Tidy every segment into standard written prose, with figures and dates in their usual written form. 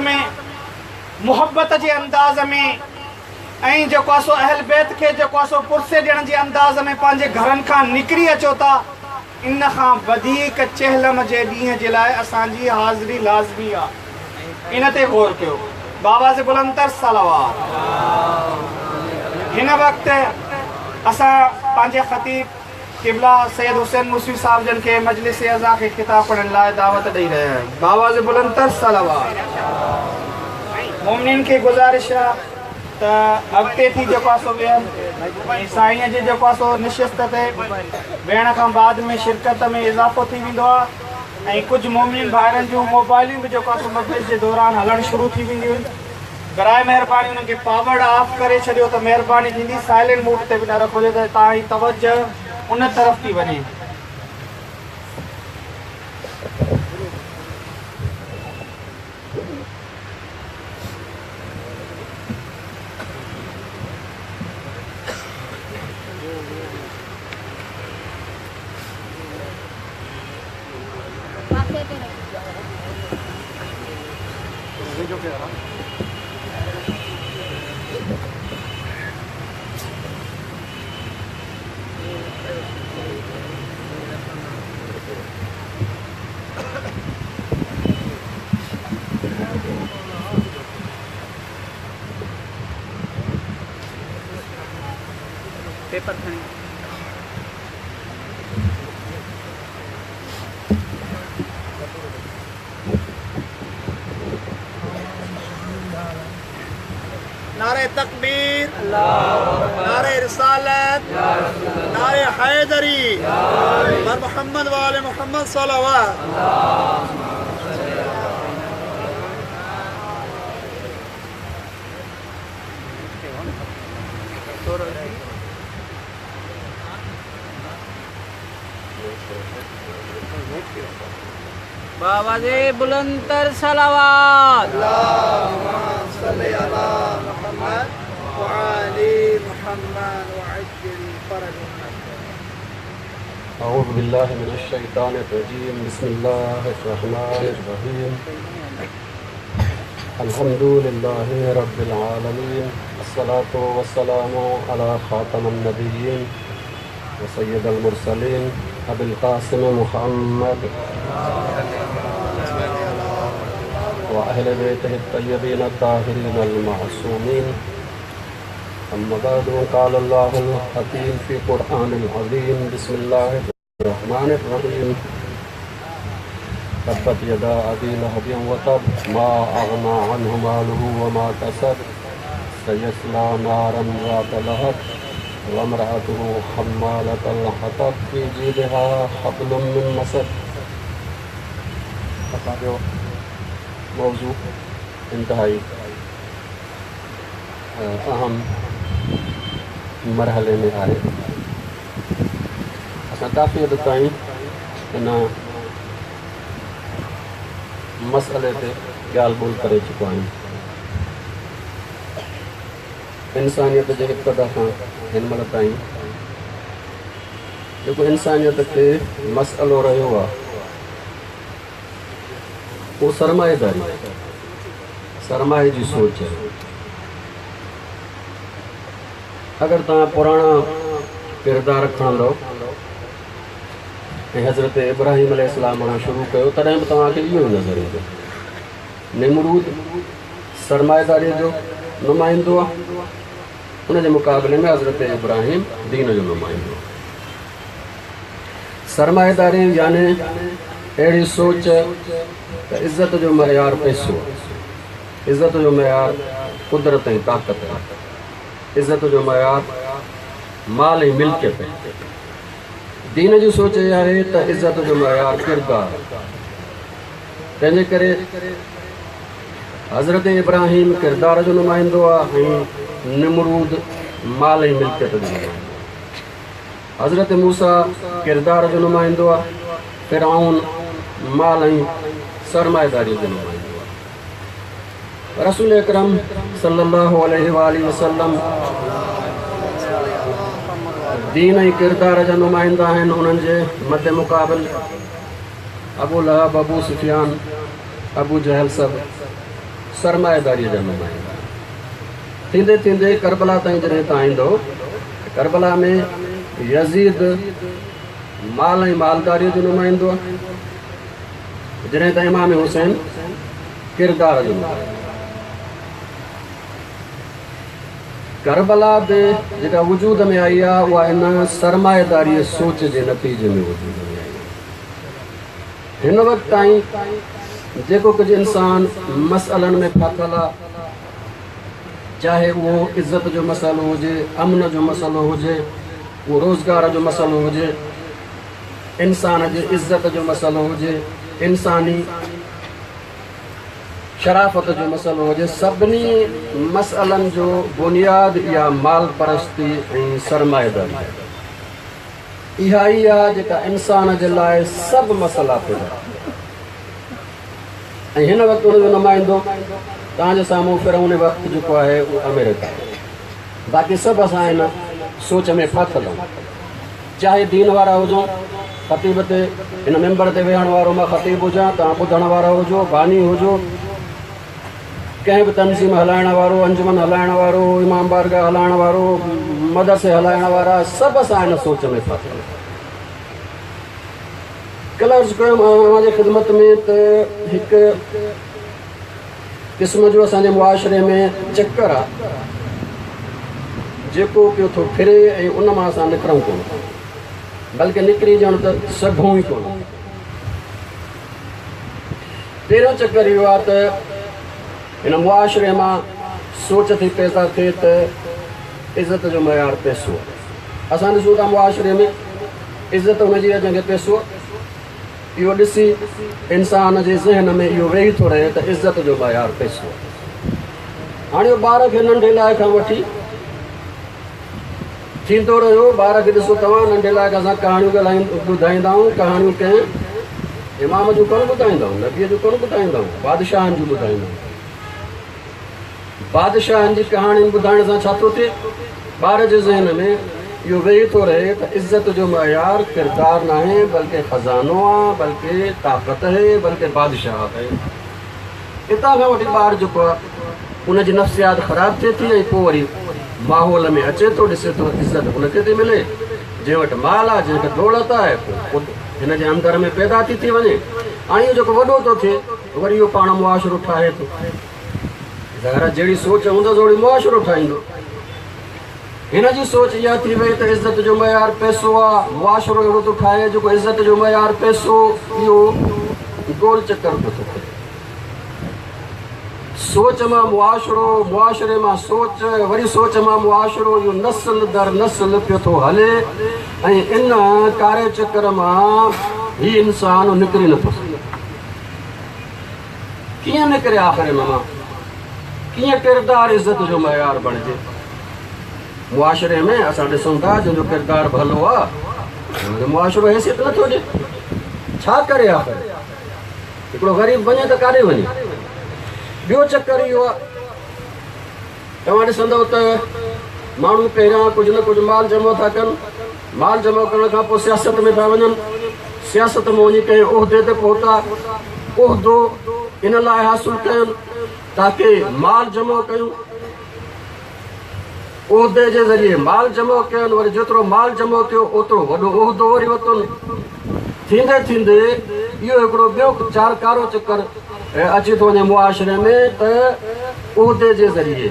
में मुहब्बत के अंदाज में ऐं जेको आहे सो अहल बैत के जेको आहे सो पुरसे ॾियण जे अंदाज में पंहिंजे घरनि खां निकिरी अचो था, इन खां वधीक चहलम जे ॾींहं जे लाइ असांजी हाज़िरी लाज़मी आहे। इन ते गौर कयो। बाबा जे बुलंदतर सलावत। हिन वक़्तु असां पंहिंजे ख़तीब क़िबला सैयद हुसैन मूसवी साहब जन के मजलिस अज़ा के खिताब पढ़ण लाइ दावत ॾेई रहिया आहियूं। बाबा जे बुलंदतर सलावत। मोमिनीन के गुज़ारिश आहे त अॻिते थी जेको आहे सो वेहनि, साईं जे जेको आहे सो निशिस्त ते वेहण खां बाद में शिरकत में इज़ाफ़ो थी वेंदो आहे ऐं कुझु मोमिन भाइरनि जूं मोबाइलूं बि जेको आहे सो मजलिस जे दौरान हलणु शुरू थी वेंदियूं आहिनि। बराए महिरबानी उन्हनि खे पावर ऑफ करे छॾियो त महिरबानी थींदी। साइलेंट मोड ते बि न रखो त तव्हां जी तवजो उन तरफ़ थी वञे। पेपर खणी नारे तकबीर, नारे रिसालत, नारे हैदरी, बर मोहम्मद वाले मोहम्मद सल्लल्लाहु। बाबा जी बुलंदतर सलावत। अऊज़ु बिल्लाहि मिनश शैतानिर रजीम। बिस्मिल्लाहिर रहमानिर रहीम। अल्हम्दुलिल्लाहि रब्बिल आलमीन। अस्सलातु वस्सलामु अला खातमिन नबिय्यीन व सय्यिदिल मुरसलीन अबुल कासिम मुहम्मद व अहले बैतिहि तय्यबीन ताहिरीन अल मासूमीन। अम्मा बअदु क़ाल अल्लाहुल हकीम फ़ी क़ुरआनिल अज़ीम। बिस्मिल्लाहिर रहमानिर रहीम। तब्बत यदा अबी लहबिन व तब मा अग़ना अन्हु मालुहु व मा कसब सयस्ला नारन ज़ात लहब व इम्रअतुहु हम्मालतल हतब फ़ी जीदिहा हब्लुम मिन मसद। असांजो मौजू इंतहाई अहम मरहले में आहे। असां काफ़ी हद ताईं इन मसइले ते ॻाल्हि ॿोल करे चुका आहियूं। इंसानियत जे इब्तिदा खां हिन महिल ताईं जेको इंसानियत खे मसइलो रहियो आहे वो सरमाएदारी, सरमाए जी सोच है। अगर तव्हां पुराणा किरदार खणंदो ऐं हज़रत इब्राहिम अलैहिस्सलाम मां शुरू कयो तॾहिं बि तव्हांखे इहो ई नज़र ईंदो। निमरूद सरमाएदारी जो नुमाइंदो आहे, उनजे मुक़ाबले में हज़रत इब्राहिम दीन जो नुमाइंदो। सरमाएदारी यानी अहिड़ी सोच त इज़त जो मयार पैसो, इज़त जो मयार कुदरत ऐं ताक़त आहे, इज़त जो मयार माल ऐं मिल्कियत आहे। दीन जी सोच इहा आहे त इज़त जो मयार किरदार। तंहिंजे करे हज़रत इब्राहिम किरदार जो नुमाइंदो आहे ऐं निमरूद माल ऐं मिल्कियत जो नुमाइंदो। हज़रत मूसा किरदार जो नुमाइंदो आहे, फ़िरऔन माल ऐं सरमाएदारी जो नुमाइंदो आहे। रसूल अकरम सल्लल्लाहु अलैहि वसल्लम दीन ऐं किरदार जा नुमाइंदा आहिनि। उन्हनि जे मद मुक़ाबिल अबू लहब, अबू सुफियान, अबू जहल सभु सरमाएदारी जा नुमाइंदा। थींदे थींदे करबला ताईं जॾहिं तव्हां ईंदो, करबला में यज़ीद माल ऐं मालदारीअ जो नुमाइंदो आहे, जॾहिं त इमाम हुसैन किरदार जो नुमाइंदो। करबला बि जेका वजूद में आई आहे उहा इन सरमाएदारी सोच जे नतीजे में वजूद में आई आहे। हिन वक़्तु ताईं जेको कुझु इंसान मसइलनि में फाथल आहे, चाहे उहो इज़त जो मसइलो हुजे, अमन जो मसइलो हुजे, उहो रोज़गार जो मसइलो हुजे, इंसान जी इज़त जो मसइलो हुजे, इंसानी शराफ़त जो मसइलो हुजे, सभिनी मसइलनि जो बुनियाद इहा माल परस्ती ऐं सरमाएदारी आहे। इहा ई आहे जेका इंसान जे लाइ सभु मसइला पैदा ऐं हिन वक़्तु हुनजो नुमाइंदो तव्हांजे साम्हूं फिरौन वक़्तु जेको आहे उहो अमेरिका आहे। बाक़ी सभु असां हिन सोच में फाथल आहियूं, चाहे दीन वारा हुजूं, ख़तीब ते हिन मेंबर ते वेहण वारो मां ख़तीब हुजां, तव्हां ॿुधण वारा हुजो, बानी हुजो, कंहिं बि तनज़ीम हलाइण वारो, अंजुमन हलाइण वारो, इमाम बारगाह हलाइण वारो, मदरसे हलाइण वारा, सभु असां हिन सोच में फाथल आहियूं। कल्ह अर्ज़ु कयो मुंहिंजे ख़िदमत में त हिकु क़िस्म जो असांजे मुआशिरे में चकर आहे जेको पियो थो फिरे ऐं उन मां असां निकिरूं कोन, बल्कि निकिरी ॼण त सघूं ई कोन। पहिरियों चकर इहो आहे त हिन मुआशिरे मां सोच थी पैदा थिए त इज़त जो मयार पैसो आहे। असां ॾिसूं था मुआशिरे में इज़त हुनजी आहे जंहिंखे पैसो आहे, इहो ॾिसी इंसान जे ज़हन में इहो वेही थो रहे त इज़त जो मयार पैसो आहे। हाणे ॿार खे नंढे लाइ खां वठी थींदो रहियो, ॿार खे ॾिसो तव्हां, नंढे लाइ असां कहाणियूं ॿुधाईंदा आहियूं, कहाणियूं कंहिं इमाम जूं कोन ॿुधाईंदा आहियूं, नबीअ जूं कोन ॿुधाईंदा आहियूं, बादशाहनि जूं ॿुधाईंदा आहियूं। बादशाहनि जी कहाणी ॿुधाइण सां छा थो थिए, ॿार जे ज़हन में इहो वेही थो रहे त इज़त जो मयार किरदार न आहे, बल्कि ख़ज़ानो आहे, बल्कि ताक़त आहे, बल्कि बादशाह आहे। हितां खां वठी ॿार जेको आहे उनजी नफ़्सियात ख़राबु थिए थी ऐं पोइ वरी माहौल में अचे थो, ॾिसे थो इज़त हुनखे थी मिले, जंहिं वटि माल आहे, जंहिंखे दौलत आहे, पोइ हिन जे अंदर में पैदा थी वञे। हाणे इहो जेको वॾो थो थिए वरी इहो पाण मुआशिरो ठाहे थो, ज़ाहिर जहिड़ी सोच हूंदो ओड़ी मुआशिरो ठाहींदो। हिन जी सोच इहा थी वई त इज़त जो मयार पैसो आहे, मुआशिरो अहिड़ो थो ठाहे जेको इज़त जो मयार पैसो, इहो गोल चकर पियो थो थिए। सोच मां मुआशिरो, मुआशिरे मां सोच, वरी सोच मां मुआशिरो, इहो नस्ल दर नस्ल पियो थो हले ऐं इन कारे चकर मां ही इंसान निकिरी नथो सघे। कीअं निकिरे आख़िर मां, कीअं किरदार इज़त जो मयार बणिजे। मुआशिरे में असां ॾिसूं था जंहिंजो किरदार भलो आहे मुआशिरो हैसियत नथो ॾिए, छा करे आख़िर। हिकिड़ो ग़रीब वञे त काॾे वञे। ॿियो चकर इहो आहे, तव्हां ॾिसंदव त माण्हू पहिरियां कुझु न कुझु माल जमो था कनि, माल जमा करण खां पोइ सियासत में था वञनि, सियासत में वञी कंहिं उहिदे ते पहुता, उहिदो इन लाइ हासिलु कयूं ताकी माल जमो कयूं, उहिदे जे ज़रिए माल जमो कनि, वरी जेतिरो माल जमो थियो ओतिरो वॾो उहिदो वरी वरितुनि। थींदे थींदे इहो हिकिड़ो ॿियो चारकारो चकर अची थो वञे मुआशिरे में त उहिदे जे ज़रिए,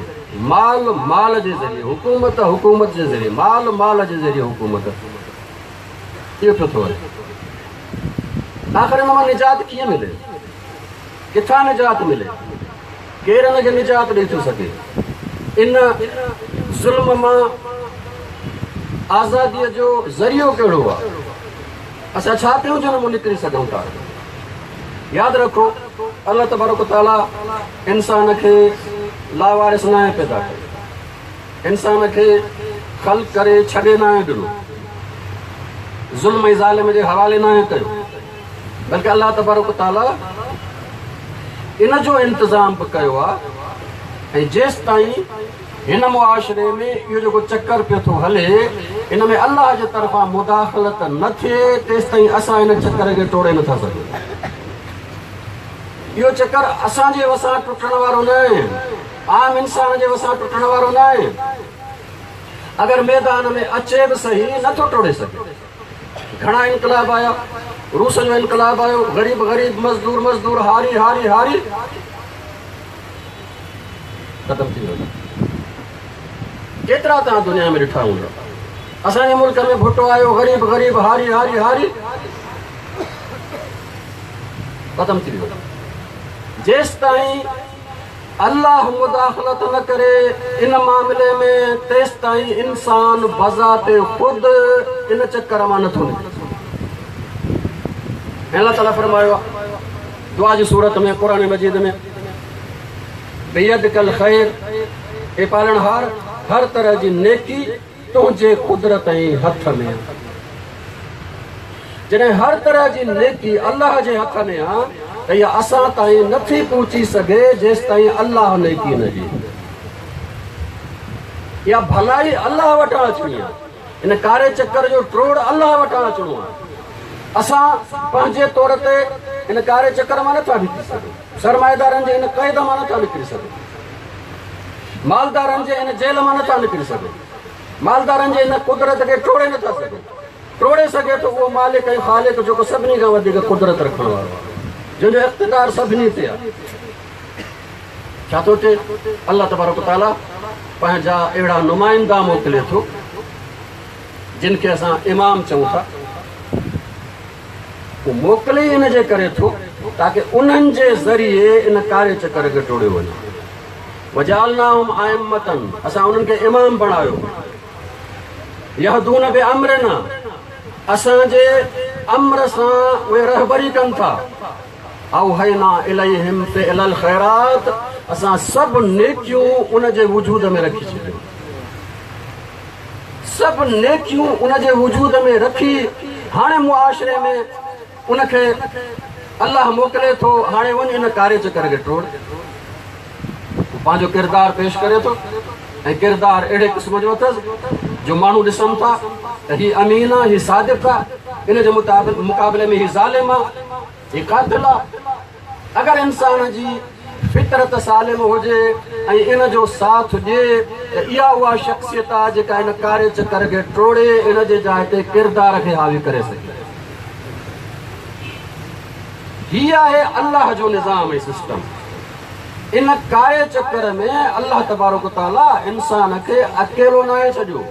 माल माल जे ज़रिए, हुकूमत हुकूमत जे ज़रिए, माल माल जे ज़रिए हुकूमत, इहो पियो थो वञे। आख़िर हिन मां निजात कीअं मिले, किथां निजात मिले, केरु हिनखे निजात ॾेई थो सघे। इन ज़ुल्म मां आज़ादीअ जो ज़रियो कहिड़ो आहे, असां छा पियूं जो न निकिरी सघूं था। यादि रखो अल्लाह तबारक ताला इंसान खे लावारिस न आहे पैदा कयो, इंसान खे ख़ल्क़ करे छॾे न आहे ॾिनो, ज़ुल्म ऐं ज़ालिम जे हवाले न आहे कयो, बल्कि अल्लाह तबारक ताला इन जो इंतज़ाम बि कयो आहे। ऐं जेसि ताईं हिन मुआशिरे में इहो जेको चकर पियो थो हले इन में अल्लाह जे तरफ़ां मुदाख़लत न थिए तेसि ताईं असां हिन चकर खे तोड़े नथा सघूं। इहो चकर असांजे वसां टुटण वारो न आहे, आम इंसान जे वसां टुटण वारो न आहे। अगरि मैदान में अचे बि सही नथो टोड़े सघे। घणा इनकलाब आया, रूस जो इनकलाब आयो, ग़रीब ग़रीब, मज़दूर मज़दूर, हारी हारी हारी ख़तम थी वियो। केतिरा तव्हां दुनिया में ॾिठा हूंदा। असांजे मुल्क में भुटो आयो, ग़रीब ग़रीब, हारी हारी हारी ख़तम थी वियो। जेसि ताईं अल्लाह मुदाख़लत न करे इन मामले में, तेसि ताईं इंसान बज़ाते ख़ुदि इन चकर मां नथो निकिरे। अल्लाह ताला फरमायो दुआ जी सूरत में, क़ुरान मजीद में, बियदिकल ख़ैर, ए पालनहार, हर तरह जी नेकी तुंहिंजे कुदरत ऐं हथ में। जॾहिं हर तरह जी नेकी अल्लाह जे हथ में आहे त इहा असां ताईं नथी पहुची सघे जेसि ताईं अल्लाह नेकी न ॾे। इहा भलाई अल्लाह वटां अचणी आहे। इन कारे चकर जो ट्रोड़ अल्लाह वटां अचिणो आहे। असां पंहिंजे तौर ते इन कारे चकर मां नथा निकिरी सघूं। सरमाएदारनि जे इन क़ैद मां नथा निकिरी सघूं। मालदारनि जे इन जेल मां नथा निकिरी सघूं। मालदारनि जे इन कुदरत खे टोड़े नथा सघूं। टोड़े सघे तो उहो मालिक ऐं ख़ालिक जेको सभिनी खां वधीक कुदरत रखण वारो आहे, जंहिंजो इख़्तिदार सभिनी ते आहे। छा थो थिए? अल्लाह तबारक ताला पंहिंजा अहिड़ा नुमाइंदा मोकिले थो जिन खे असां इमाम चऊं था। उहो मोकिले इन जे करे थो ताकी उन्हनि जे ज़रिए इन कारे चकर खे टोड़ियो वञे। वजालनाहुम आइम्मतन, असां उन्हनि खे इमाम बणायो। यहदून बि अमरना, असांजे अमर सां उहे रहबरी कनि था। औहैना इलैहिम फ़िअलल ख़ैरात, असां सभु नेकियूं उन जे वजूद में रखी छॾियूं। सभु नेकियूं उन जे वजूद में रखी हाणे मुआशरे में उनखे अल्लाह मोकिले थो, हाणे वञ इन कारे चकर खे टोड़। पंहिंजो किरदार पेश करे थो ऐं किरदार अहिड़े क़िस्म जो अथसि जो माण्हू ॾिसनि था त हीउ अमीन आहे, हीउ सादिक़ आहे, इन जे मुक़ाबले में हीउ ज़ालिम आहे, हीउ क़ातिल आहे। अगरि इंसान जी फितरत सालिम हुजे ऐं इन जो साथ ॾिए त इहा उहा शख़्सियत आहे जेका इन कारे चकर खे टोड़े इन जे जाइ ते किरदार खे हावी करे सघे। हीअ आहे अल्लाह जो निज़ाम ऐं सिस्टम। इन कारे चकर में अल्लाह तबारक ताला इंसान खे अकेलो न आहे छॾियो,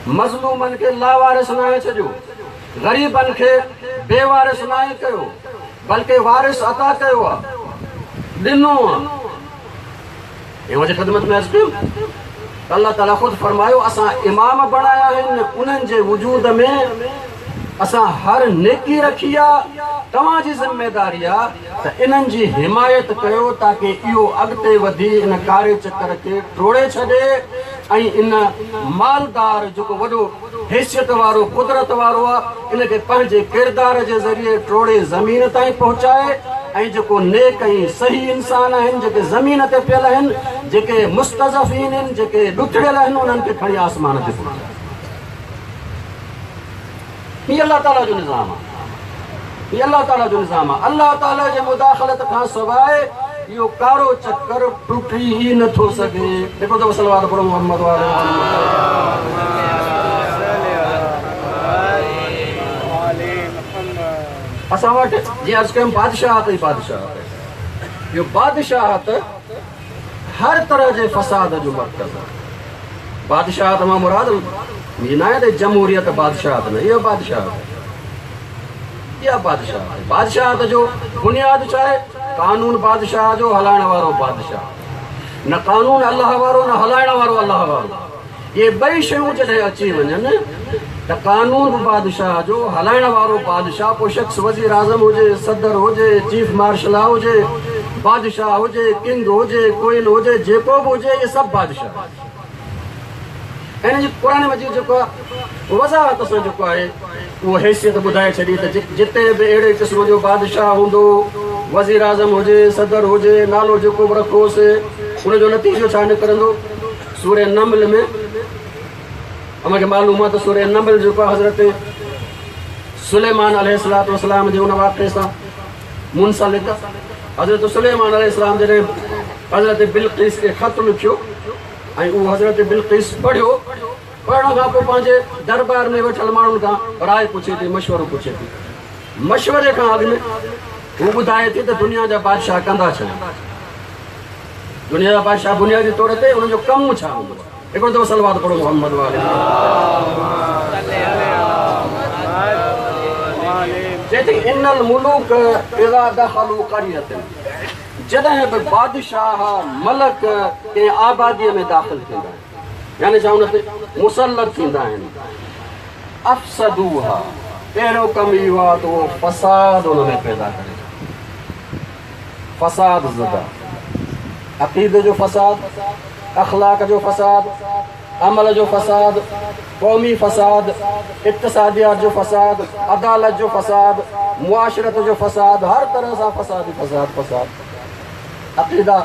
मज़लूमनि खे लावारिस न आहे छॾियो, ग़रीबनि खे बेवारिस न आहे कयो, बल्कि वारिस अता कयो आहे, ॾिनो आहे। इन जे ख़िदमत में अर्ज़ु कयूं अल्लाह ताला ख़ुदि फरमायो असां इमाम बणाया आहिनि, उन्हनि जे वजूद में असां हर नेकी रखी आहे। तव्हांजी ज़िम्मेदारी आहे त इन्हनि जी हिमायत कयो ताकी इहो अॻिते वधी इन कारे चकर खे टोड़े छॾे ऐं इन मालदार जेको वॾो हैसियत वारो कुदरत वारो आहे इन खे पंहिंजे किरदार जे ज़रिए टोड़े ज़मीन ताईं पहुचाए ऐं जेको नेक ऐं सही इंसान आहिनि, जेके ज़मीन ते पियल आहिनि, जेके मुस्तज़फ़ीन आहिनि, जेके ॾुथड़ियल आहिनि, उन्हनि खे खणी आसमान ते पहुचाए। हीअ अल्लाह ताला जो निज़ाम आहे। हीअ अल्लाह ताला जो निज़ाम आहे। अल्लाह ताला जे मुदाख़लत खां सवाइ इहो कारो चकर टुटी ई नथो सघे। जेको दफ़ो सलवात पढ़ो मोहम्मद वाले असां वटि जीअं अर्ज़ु कयूं बादशाहत ई बादशाहत। इहो बादशाहत हर तरह जे फ़साद जो मर्कज़ आहे। बादशाहत मां मुराद ये ना है जमहूरियत बादशाहत न, ये बादशाहत, यह बादशाह। बादशाहत जो बुनियाद चाहे कानून बादशाह जो हलाइण वारो बादशाह, न कानून अल्लाह वारो न हलाइण वारो अल्लाह वारो। ये ॿई शयूं जॾहिं अची वञनि त कानून बादशाह जो, हलाइण वारो बादशाह, को शख़्स वज़ीर आज़म हुजे, सदर हुजे, चीफ मार्शल हुजे, बादशाह हुजे, किंग हुजे, कोइन हुजे, जेको बि हुजे, ये सभु बादशाह। हिन जी क़ुरान मजीद जेको आहे वज़ाहत सां जेको आहे उहो हैसियत ॿुधाए छॾी त जिते बि अहिड़े क़िस्म जो बादशाह हूंदो, वज़ीर आज़म हुजे, सदर हुजे, नालो जेको बि रखोसि, उनजो नतीजो छा निकिरंदो? सूरे नमल में मूंखे मालूम आहे त सूरे नमल जेको आहे हज़रत सुलेमान अलैहिस्सलातु वस्सलाम जे उन वाक़े सां मुनसलिक हज़रत सुलेमान अलैहिस्सलाम जॾहिं हज़रत बिल्किस खे ख़त लिखियो ऐं उहो हज़रत बिल्किस पढ़ियो, पढ़ण खां पोइ पंहिंजे दरबार में वेठल माण्हुनि खां राय पुछे थी, मशवरो पुछे थी। मशवरे खां अॻु में हू ॿुधाए थी त दुनिया जा बादशाह कंदा छा, दुनिया जा बादशाह बुनियादी तौर ते उन्हनि जो कमु छा हूंदो। हिकिड़ो दफ़ो सलवात पढ़ो मोहम्मद वाले। चए थी इन्नल मुलूक इज़ा दख़लू क़रियतन, जॾहिं बि बादशाह मलक कंहिं आबादीअ में दाख़िल थींदा आहिनि, यानी छा हुन ते मुसलत थींदा आहिनि, अफ़सदूहा, पहिरियों कमु इहो आहे त उहो फ़साद हुन में पैदा करे, फ़साद ज़दा, अक़ीदे जो फ़साद, अख़लाक़ जो फ़साद, अमल जो फ़साद, क़ौमी फ़साद, इक़्तिसादियात जो फ़साद, अदालत जो फ़साद, मुआशरत जो फ़साद, हर तरह सां फ़साद ई फ़साद फ़साद। अक़ीदा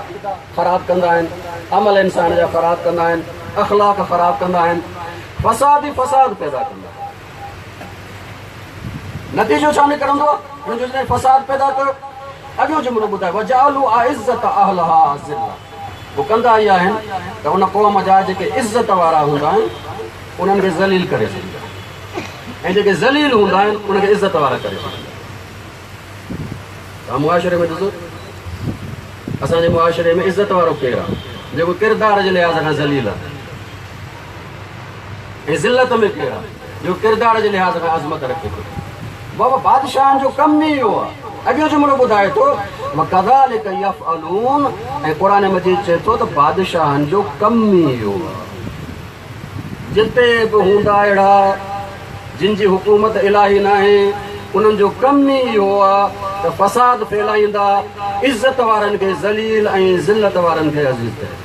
ख़राबु कंदा आहिनि, अमल इंसान जा ख़राबु कंदा आहिनि, अख़लाक़ ख़राबु कंदा आहिनि, फ़साद ई फ़साद पैदा कंदा आहिनि। नतीजो छा निकिरंदो आहे? हुन जो जॾहिं फ़साद पैदा कयो, अॻियो जुमिलो ॿुधायो वजालू इज़्ज़त अहलहा ज़िल्ला, वो कंदा इहा आहिनि त उन क़ौम जा जेके इज़्ज़त वारा हूंदा आहिनि उन्हनि खे ज़लील करे छॾींदा, ऐं जेके ज़लील हूंदा आहिनि उनखे इज़्ज़त वारा करे छॾींदा। तव्हां मुआशिरे में ॾिसो, असांजे मुआशिरे में इज़्ज़त वारो केरु आहे? जेको किरदार जे लिहाज़ खां ज़लील आहे। ऐं ज़िलत में केरु आहे? जो किरदार जे लिहाज़ खां अज़मत रखे थो। बाबा बादशाहनि जो कमु ई इहो आहे। अॻियो जुमिलो ॿुधाए थो वकज़ालिक यफ़अलून, ऐं क़ुरान मजीद चए थो त बादशाहनि जो कमु ई इहो आहे। जिते बि हूंदा अहिड़ा जिन जी हुकूमत इलाही न आहे, उन्हनि जो कमु ई इहो आहे त फ़साद फैलाईंदा, इज़त वारनि खे ज़लील ऐं ज़िलत वारनि खे अज़ीज़ करे।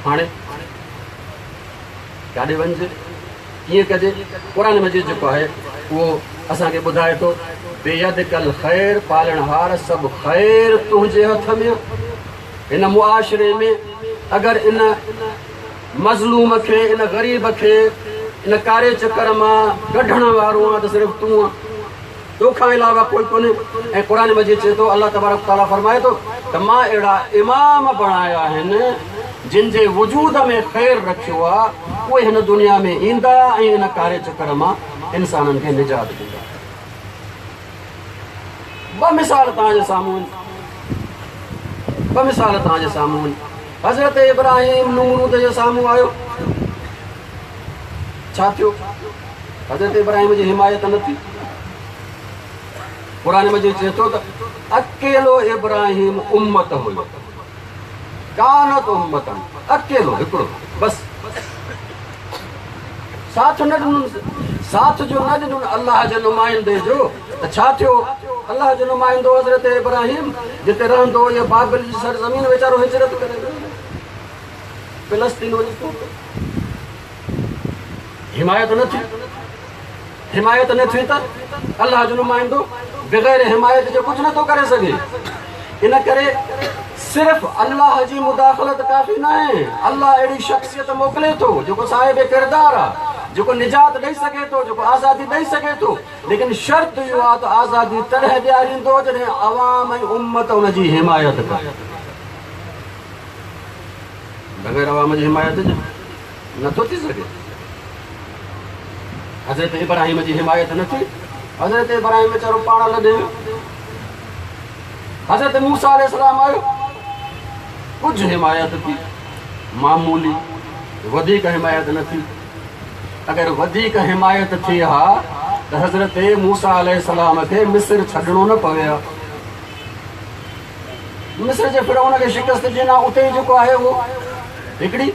हाणे काॾे वञिजे, कीअं कजे? क़ुरान मजीद जेको आहे उहो असांखे ॿुधाए थो बेयदिकल ख़ैर, पालणहार सभु ख़ैर तुंहिंजे हथ में। हिन मुआशिरे में अगरि इन मज़लूम खे, इन ग़रीब खे इन कारे चकर मां कढण वारो आहे त सिर्फ़ु तूं आहे, तोखां अलावा कोई कोन्हे। ऐं क़ुरान मजीद चए थो, अलाह तबारक ताला फरमाए थो त मां अहिड़ा इमाम बणाया आहिनि जिन जे वजूद में ख़ैर रखियो आहे, उहे हिन दुनिया में ईंदा ऐं इन कारे चकर मां इंसाननि खे निजात ॾींदा। ॿ मिसाल तव्हांजे साम्हूं आहिनि, ॿ मिसाल तव्हांजे साम्हूं आहिनि। हज़रत इब्राहिम नमरूद जे साम्हूं आयो, छा थियो? हज़रत इब्राहिम जी हिमायत न थी। क़ुरान मजीद चए थो त अकेलो इब्राहिम उम्मत हुयो, कानत उम्मतन, अकेलो हिकिड़ो बस। साथ न ॾिनुनि, साथ जो न ॾिनुनि अलाह जे नुमाइंदे जो। त छा थियो? अलाह जो नुमाइंदो हज़रत इब्राहिम जिते रहंदो, ये बाबिल जी सरज़मीन वीचारो हिजरत करे फिलस्तीन वञी पहुतो। हिमायत न थी, हिमायत न थी त अलाह जो नुमाइंदो बग़ैर हिमायत जे कुझु नथो करे सघे। इन करे सिर्फ़ अल्लाह जी मुदाख़लत काफ़ी न आहे। अल्लाह अहिड़ी शख़्सियत मोकिले थो जेको साहिब किरदार आहे, जेको निजात ॾेई सघे थो, जेको आज़ादी ॾेई सघे थो। लेकिन शर्त इहो आहे त आज़ादी तॾहिं ॾियारींदो जॾहिं अवाम ऐं उम्मत हुनजी हिमायत करे। बग़ैर अवाम जी हिमायत जे नथो थी सघे। हज़रत इब्राहिम जी हिमायत न थी। हज़रत इब्राहिम वीचारो पाण लॾे वियो। हज़रत मूसा अलैहिस्सलाम आयो, कुझु हिमायत थी, मामूली, वधीक हिमायत न थी। अगरि वधीक हिमायत थी हा त हज़रत मूसा अलैहिस्सलाम खे मिस्र छॾणो न पवे हा। मिस्र जे फिरौन खे शिकस्त ॾिना, उते ई जेको आहे उहो हिकिड़ी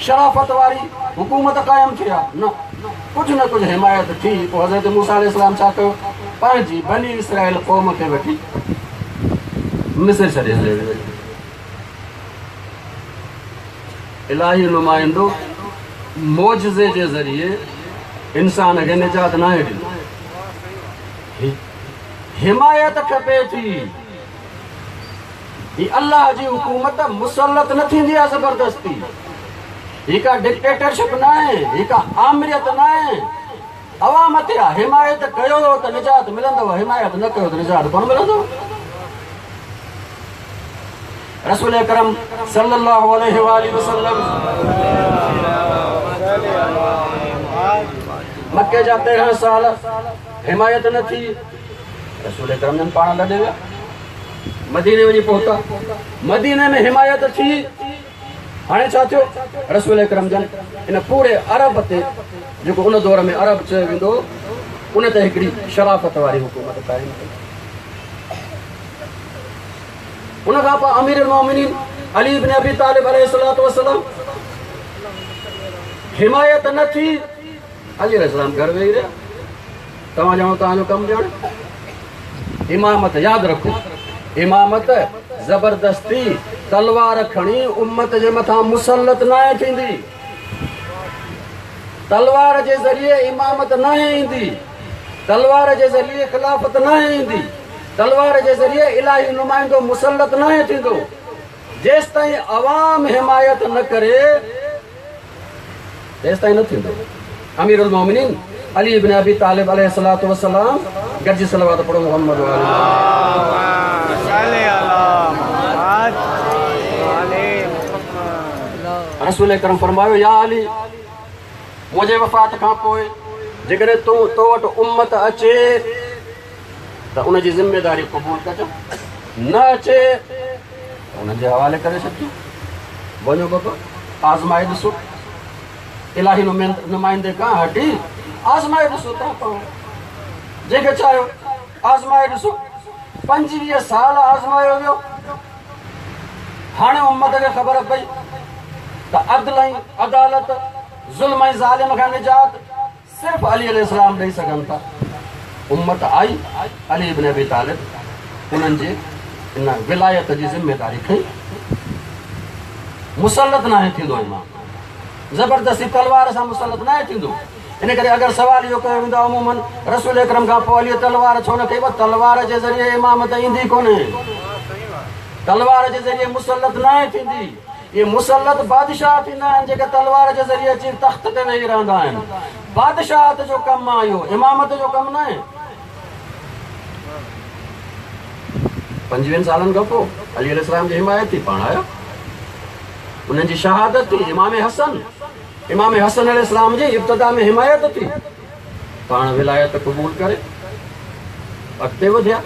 शराफ़त वारी हुकूमत क़ाइमु थी आहे। न कुझु न कुझु हिमायत थी। पोइ हज़रत मूसा अलैहिस्सलाम छा कयो? पंहिंजी बनी इसराइल क़ौम खे वठी मिस्र छॾे हले वियो। इलाही नुमाइंदो मोजज़े जे ज़रिए इंसान खे निजात न आहे ॾिनो। हिमायत खपे थी। ही अल्लाह जी हुकूमत मुसलत न थींदी आहे ज़बरदस्ती। ही का डिक्टेटरशिप न आहे, ही का आमरियत न आहे। अवाम ते आहे हिमायत कयो त निजात मिलंदव हिमायत न कयो त निजात कोन मिलंदव रसूल अकरम सल्लल्लाहु अलैहि वसल्लम मक्के जा 13 साल हिमायत न थी रसूल अकरम ने पाण लॾे विया मदीने वञी पहुता मदीने में हिमायत थी हाणे छा थियो रसूल अकरम जन इन पूरे अरब ते जेको उन दौर में अरब चयो वेंदो उन ते हिकिड़ी शराफ़त वारी हुकूमत क़ाइम कई उन खां पोइ अमीरुल मोमिनीन अली इब्न अबी तालिब अलैहिस्सलातु वस्सलाम हिमायत न थी अली अलैहिस्सलाम घर वेही रहिया तव्हां ॼाणो तव्हांजो कमु ॼाण इमामत यादि रखो इमामत ज़बरदस्ती तलवार खणी उम्मत जे मथां मुसलत न थींदी तलवार जे ज़रिए इमामत न ईंदी तलवार जे ज़रिए ख़िलाफ़त न ईंदी तलवार जे ज़रिए इलाही नुमाइंदो मुसलत न थींदो जेसि ताईं अवाम हिमायत न करे तेसि ताईं न थींदो अमीरुल मोमिनीन अली इब्न अबी तालिब अलैहिस्सलातु वस्सलाम गॾिजी सलवात पढ़ो मोहम्मद रसूल अकरम फरमायो या अली मुंहिंजे वफ़ात खां पोइ जेकॾहिं तो वटि उम्मत अचे त उनजी ज़िमेदारी क़बूल कजो न अचे त उन्हनि जे हवाले करे छॾिजो वञो बाबा आज़माए ॾिसो इलाही नुमाइंदे खां हटी आज़माए ॾिसो तव्हां पाण जंहिंखे चाहियो आज़माए ॾिसो 25 साल आज़मायो वियो हाणे उम्मत खे ख़बर पई त अदल ऐं अदालत ज़ुल्म ऐं ज़ालिम खां निजात सिर्फ़ अली अलैहिस्सलाम ॾेई सघनि था उम्मत आई अली इब्न अबी तालिब उन्हनि जे इन विलायत जी ज़िमेदारी खई मुसलत न थींदो इमाम ज़बरदस्ती तलवार सां मुसलत न थींदो इन करे अगरि सवाल इहो कयो वेंदो अमूमन रसूल अकरम खां पोइ अली तलवार छो न कई तलवार जे ज़रिए इमामत ईंदी कोन्हे तलवार जे ज़रिए मुसलत न थींदी ये मुसलत बादशाह थींदा आहिनि जेके तलवार जे ज़रिए अची तख़्त ते वेही रहंदा आहिनि बादशाहत जो कमु आहे इहो इमामत जो कमु न आहे 25 सालनि खां पोइ अली अलैहिस्सलाम जी हिमायत थी पाण आया उन्हनि जी शहादत थी इमाम हसन अलैहिस्सलाम जी इब्तिदा में हिमायत थी पाण विलायत क़बूल करे अॻिते वधिया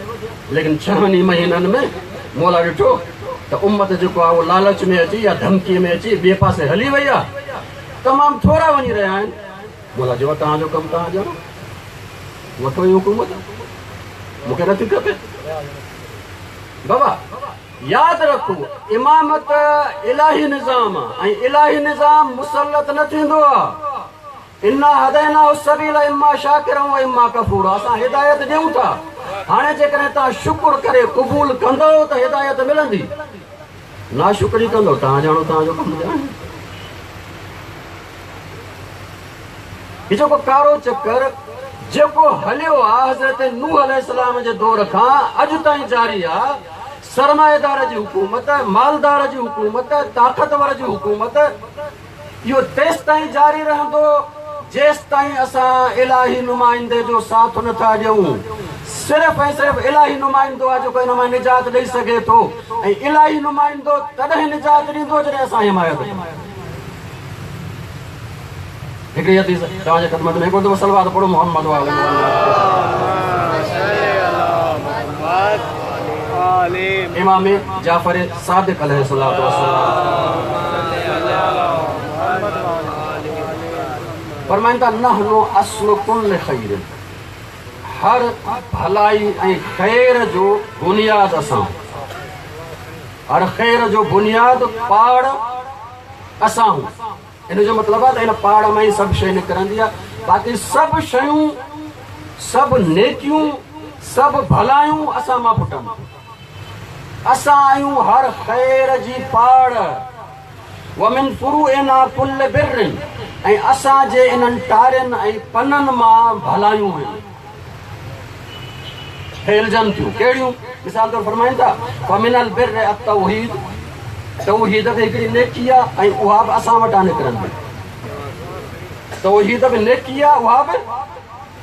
लेकिन 6 महीननि में मौला ॾिठो त उम्मत जेको आहे उहो लालच में अची या धमकीअ में अची ॿिए पासे हली वई आहे तमामु थोरा वञी रहिया आहिनि मौला चयो तव्हांजो कमु तव्हां ॼाणो वठो ई हुकूमत मूंखे नथी खपे बाबा यादि रखो इमामत इलाही निज़ाम आहे ऐं इलाही निज़ाम मुसलत न थींदो आहे इन्ना हदैनाहु सबील इम्मा शाकिरन व इम्मा कफूरा असां हिदायत ॾियूं था हाणे जेकॾहिं तव्हां शुक्र करे क़बूल कंदो त हिदायत मिलंदी नाशुक्री कंदो तव्हां ॼाणो तव्हांजो कमु ॼाणे हीउ जेको कारो चकर जेको हलियो आहे हज़रत नूह अलैहिस्सलाम जे दौर खां अॼु ताईं जारी आहे सरमाएदार जी हुकूमत मालदार जी हुकूमत ताक़तवर जी हुकूमत इहो तेसि ताईं जारी रहंदो जेसि ताईं असां इलाही नुमाइंदे जो साथ नथा ॾियूं सिर्फ़ु ऐं सिर्फ़ु इलाही नुमाइंदो आहे जेको हिन मां निजात ॾेई सघे थो ऐं इलाही नुमाइंदो तॾहिं निजात ॾींदो जॾहिं असां हिमायत हिकिड़ी हदीस तव्हांजे ख़िदमत में हिकिड़ो दफ़ो सलवात पढ़ो मोहम्मद इमाम जाफर सादिक अलैहिस्सलातु वस्सलाम फरमाइनि था नहनु अस्लु कुल्ल खैर हर भलाई ऐं ख़ैर जो बुनियाद असां हर ख़ैर जो बुनियाद पाड़ असां इन जो मतिलबु आहे त हिन पाड़ में ई सभु शइ निकिरंदी आहे बाक़ी सभु शयूं सभु नेकियूं सभु भलायूं असां मां पुटनि असां आहियूं हर ख़ैर जी पाड़ वमिन फुरूइना कुल्ल बिर्रिन ऐं असांजे इन्हनि टारियुनि ऐं पननि मां भलायूं आहिनि फैलजनि थियूं कहिड़ियूं मिसाल तौरु फरमाइनि था वमिनल बिर्र अतौहीद तौहीद बि हिकिड़ी नेकी आहे ऐं उहा बि असां वटां निकिरंदी तौहीद बि नेकी आहे उहा बि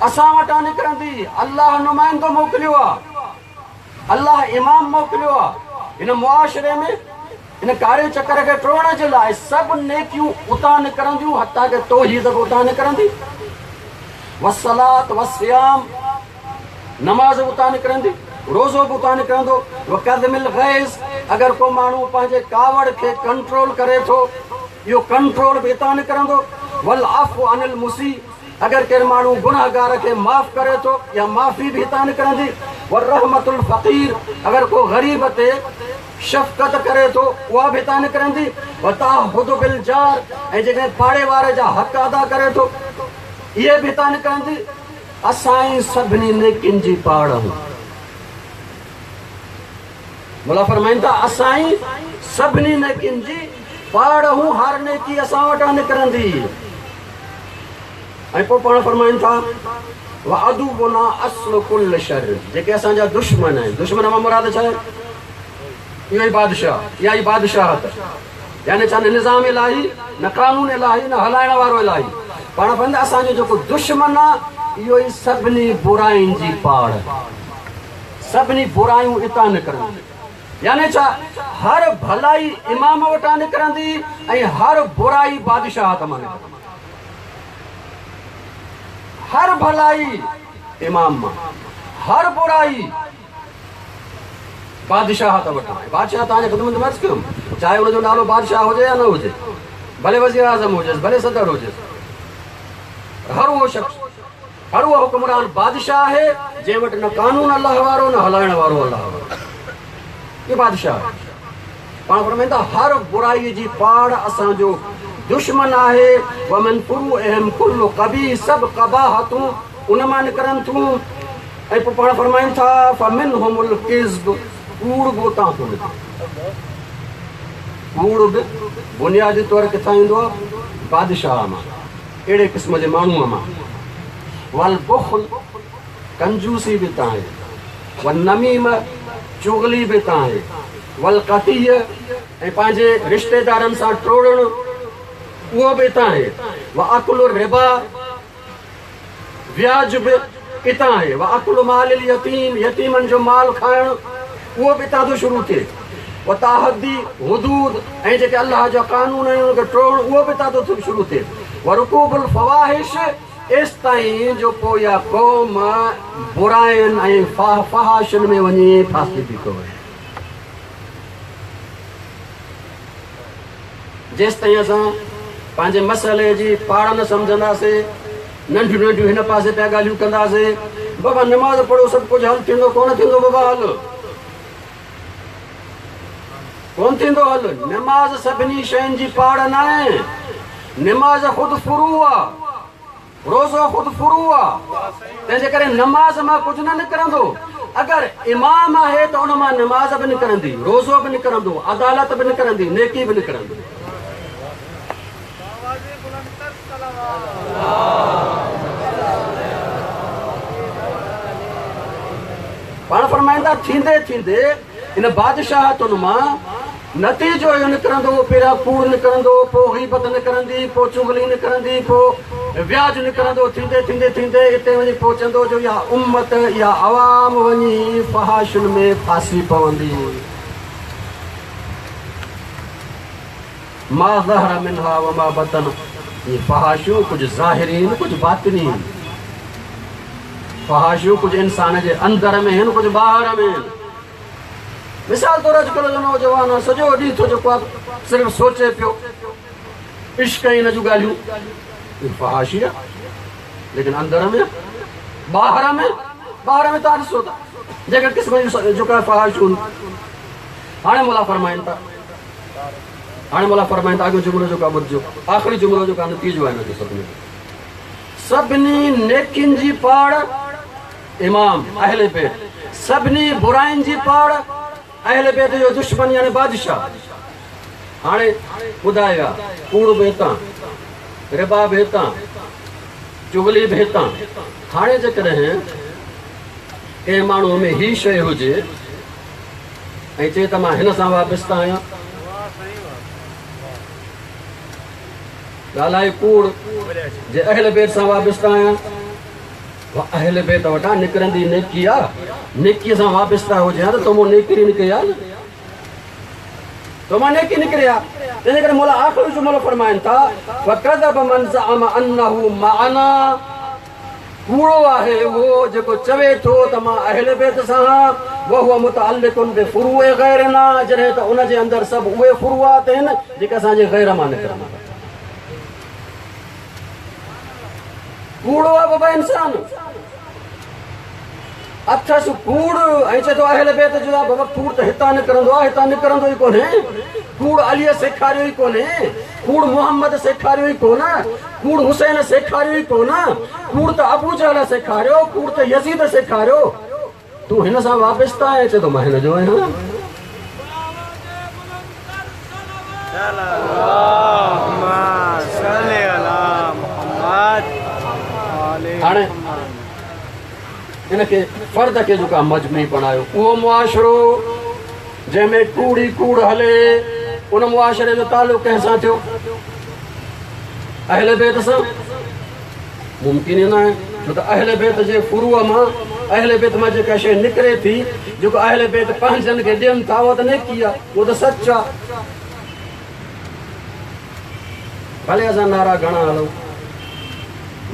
असां वटां निकिरंदी। अल्लाह नुमाइंदो मोकिलियो आहे, अल्लाह इमाम मोकिलियो आहे। इन मुआशिरे में इन कार्य चक्र खे टोड़ण जे लाइ सभु नेकियूं उतां निकिरंदियूं, हता के तौहीद बि उतां निकिरंदी। वसलात वसियाम, नमाज़ उतां निकिरंदी, रोज़ो बि उतां निकिरंदो। वक़दमिल गैज़, अगरि को माण्हू पंहिंजे कावड़ खे कंट्रोल करे थो, इहो कंट्रोल बि हितां निकिरंदो। वल अफ़ु अनिल मुसी, अगरि केरु माण्हू गुनाहगार खे माफ़ करे थो, या माफ़ी बि हितां निकिरंदी। वर रहमतुल फ़क़ीर, अगरि को ग़रीब ते शफ़क़त करे थो, उहा बि हितां निकिरंदी। वताहुदु बिल जार, ऐं जेकॾहिं पाड़े वारे जा हक़ अदा करे थो, इहे बि हितां निकिरंदी। असां ई सभिनी नेकियुनि जी पाड़ आहियूं। मोला फरमाइनि था असां ई सभिनी नेकियुनि जी पाड़ आहियूं, हर नेकी असां वटां निकिरंदी। ऐं पोइ पाण फरमाइनि था वअदुबुना अस्लु कुल्ल शर, जेके असांजा दुश्मन आहिनि। दुश्मन मां मुराद छा आहे? इहो ई बादशाह, इहा ई बादशाहत, यानी छा न निज़ाम इलाही, न कानून इलाही, न हलाइण वारो इलाही। पाण फरमाइनि था असांजो जेको दुश्मन आहे इहो ई सभिनी बुराइयुनि जी पाड़, सभिनी बुराइयूं हितां निकिरनि। यानी छा? हर भलाई इमाम वटां निकिरंदी ऐं हर बुराई बादशाहत मां निकिरंदी। हर भलाई इमाम मां, हर बुराई बादशाहत वटां। बादशाह तव्हांजे ख़िदमत में अर्ज़ु कयुमि, चाहे हुनजो नालो बादशाह हुजे या न हुजे, भले वज़ीर आज़म हुजेसि, भले सदर हुजेसि, हर उहो शख़्स, हर उहो हुक्मरान बादशाह आहे जंहिं वटि न कानून अलाह वारो, न हलाइण वारो अलाह वारो। ये बादशाह आहे। पाण फरमाईंदा हर बुराई जी पाड़ असांजो दुश्मन आहे। वमन फुरूअहम कुल्लु कबीह, सभु क़बाहतूं उन मां निकिरनि थियूं। ऐं पोइ पाण फरमाइनि था फमिनहुमुल किज़्ब, कूड़ बि उतां थो निकिरे। कूड़ बि बुनियादी तौर किथां ईंदो आहे? बादशाह मां, अहिड़े क़िस्म जे माण्हूअ मां। वल बुख़्ल, कंजूसी बि हितां आहे। वल नमीम, चुगली बि हितां आहे। वल क़तीअ, ऐं पंहिंजे रिश्तेदारनि सां टोड़णु, उहो बि हितां आहे। व अकुल रिबा, व्याज बि हितां आहे। व अकुल मालिल यतीम, यतीमनि जो माल खाइणु, उहो बि हितां थो शुरू थिए। व ताहदी हुदूद, ऐं जेके अलाह जा कानून आहिनि उनखे टोड़णु, उहो बि हितां थो शुरू थिए। व रुकूबुल फ़वाहिश, एसि ताईं जो पोइ इहा क़ौम बुराइनि ऐं फ़हाशनि में वञी फासी थी थो वञे। जेसि ताईं असां पंहिंजे मसइले जी पाड़ न सम्झंदासीं, नंढियूं नंढियूं हिन पासे पिया ॻाल्हियूं कंदासीं, बाबा नमाज़ पढ़ो सभु कुझु हल थींदो, कोन थींदो बाबा हल, कोन थींदो हल। नमाज़ सभिनी शयुनि जी पाड़ न आहे। नमाज़ ख़ुदि फुरू आहे, रोज़ो ख़ुदि फुरू आहे। तंहिंजे करे नमाज़ मां कुझु न निकिरंदो। अगरि इमाम आहे त उन मां नमाज़ बि निकिरंदी, रोज़ो बि निकिरंदो, अदालत बि निकिरंदी, नेकी बि निकिरंदी। पाण फरमाईंदा थींदे थींदे इन बादशाहतुनि मां नतीजो इहो निकिरंदो, पहिरियां कूड़ निकिरंदो, पोइ ग़ीबत निकिरंदी, पोइ चुगली निकिरंदी, पोइ व्याज निकिरंदो। थींदे थींदे थींदे हिते वञी पहुचंदो जो इहा उम्मत, इहा अवाम वञी फ़हाशुनि में फासी पवंदी। मा ज़हर मिन्हा व मा बतन, ये फ़हाशूं कुझु ज़ाहिरी आहिनि, कुझु बातिनी आहिनि। फ़हाशूं कुझु इंसान जे अंदर में आहिनि, कुझु ॿाहिरि में आहिनि। मिसाल तौर अॼुकल्ह जो नौजवान आहे, सॼो ॾींहुं थो जेको आहे सिर्फ़ु सोचे पियो इश्क ऐं हिन जूं ॻाल्हियूं, फ़हाशी आहे। लेकिन अंदर में, ॿाहिरि में तव्हां ॾिसो था जेके क़िस्म जूं जेका फ़हाशूं। हाणे मोला फरमाइनि था, अॻियो जुमिलो जेका ॿुधिजो, आख़िरी जुमिलो जेका नतीजो आहे हिनजो सभिनी नेकियुनि जी पाड़ इमाम अहले बैत, सभिनी बुराइनि जी पाड़ अहले बैत जो दुश्मन यानी बादशाह। हाणे ॿुधायो आहे कूड़ बि हितां, रिबा बि हितां, चुगली बि हितां। हाणे जेकॾहिं कंहिं माण्हूअ में ही शइ हुजे ऐं चए त मां हिन सां वाबस्ता आहियां, ॻाल्हाए कूड़ जे अहल बैत सां वाबस्ता आहियां, अहले बेत वटां निकिरंदी नेकी आहे, नेकीअ सां वाबिस्ता हुजे हा त तो नेकी निकिरी आहे न, तो मां नेकी निकिरी आहे। तंहिंजे करे मौला आख़िरी जुमिलो फरमाइनि था वकज़ब मन ज़अम अन्नहु मअना, कूड़ो आहे उहो जेको चवे थो त मां अहले बेत सां वहुव मुतअल्लिकुन बिफुरूए गैरना, जॾहिं त उनजे अंदरि सभु उहे फुरूआत आहिनि जेके असांजे गैर मां निकिरनि। कूड़ो आहे बाबा इंसान, अथसि कूड़ ऐं चए थो अहले बेत जो आहे बाबा कूड़ त हितां निकिरंदो आहे, हितां निकिरंदो ई कोन्हे। कूड़ अलीअ सेखारियो ई कोन्हे, कूड़ मुहम्मद सेखारियो ई कोन, कूड़ हुसैन सेखारियो ई कोन, कूड़ त अबू जहल सेखारियो, कूड़ त यज़ीद सेखारियो। तूं हिन सां वाबिस्ता आहे, चए थो मां हिन जो आहियां। हाणे इनखे फर्द खे जेका मजमूई बणायो उहो मुआशरो जंहिंमें कूड़ ई कूड़ हले, उन मुआशरे जो तालुक कंहिंसां थियो? अहले बेत सां? मुमकिन ई न आहे, छो त अहले बेत जे फुरूअ मां, अहले बेत मां जेका शइ निकिरे थी, जेको अहले बेत पंहिंजनि खे ॾियनि था, उहो त नेकी आहे, उहो त सच आहे। भले असां नारा घणा हलूं,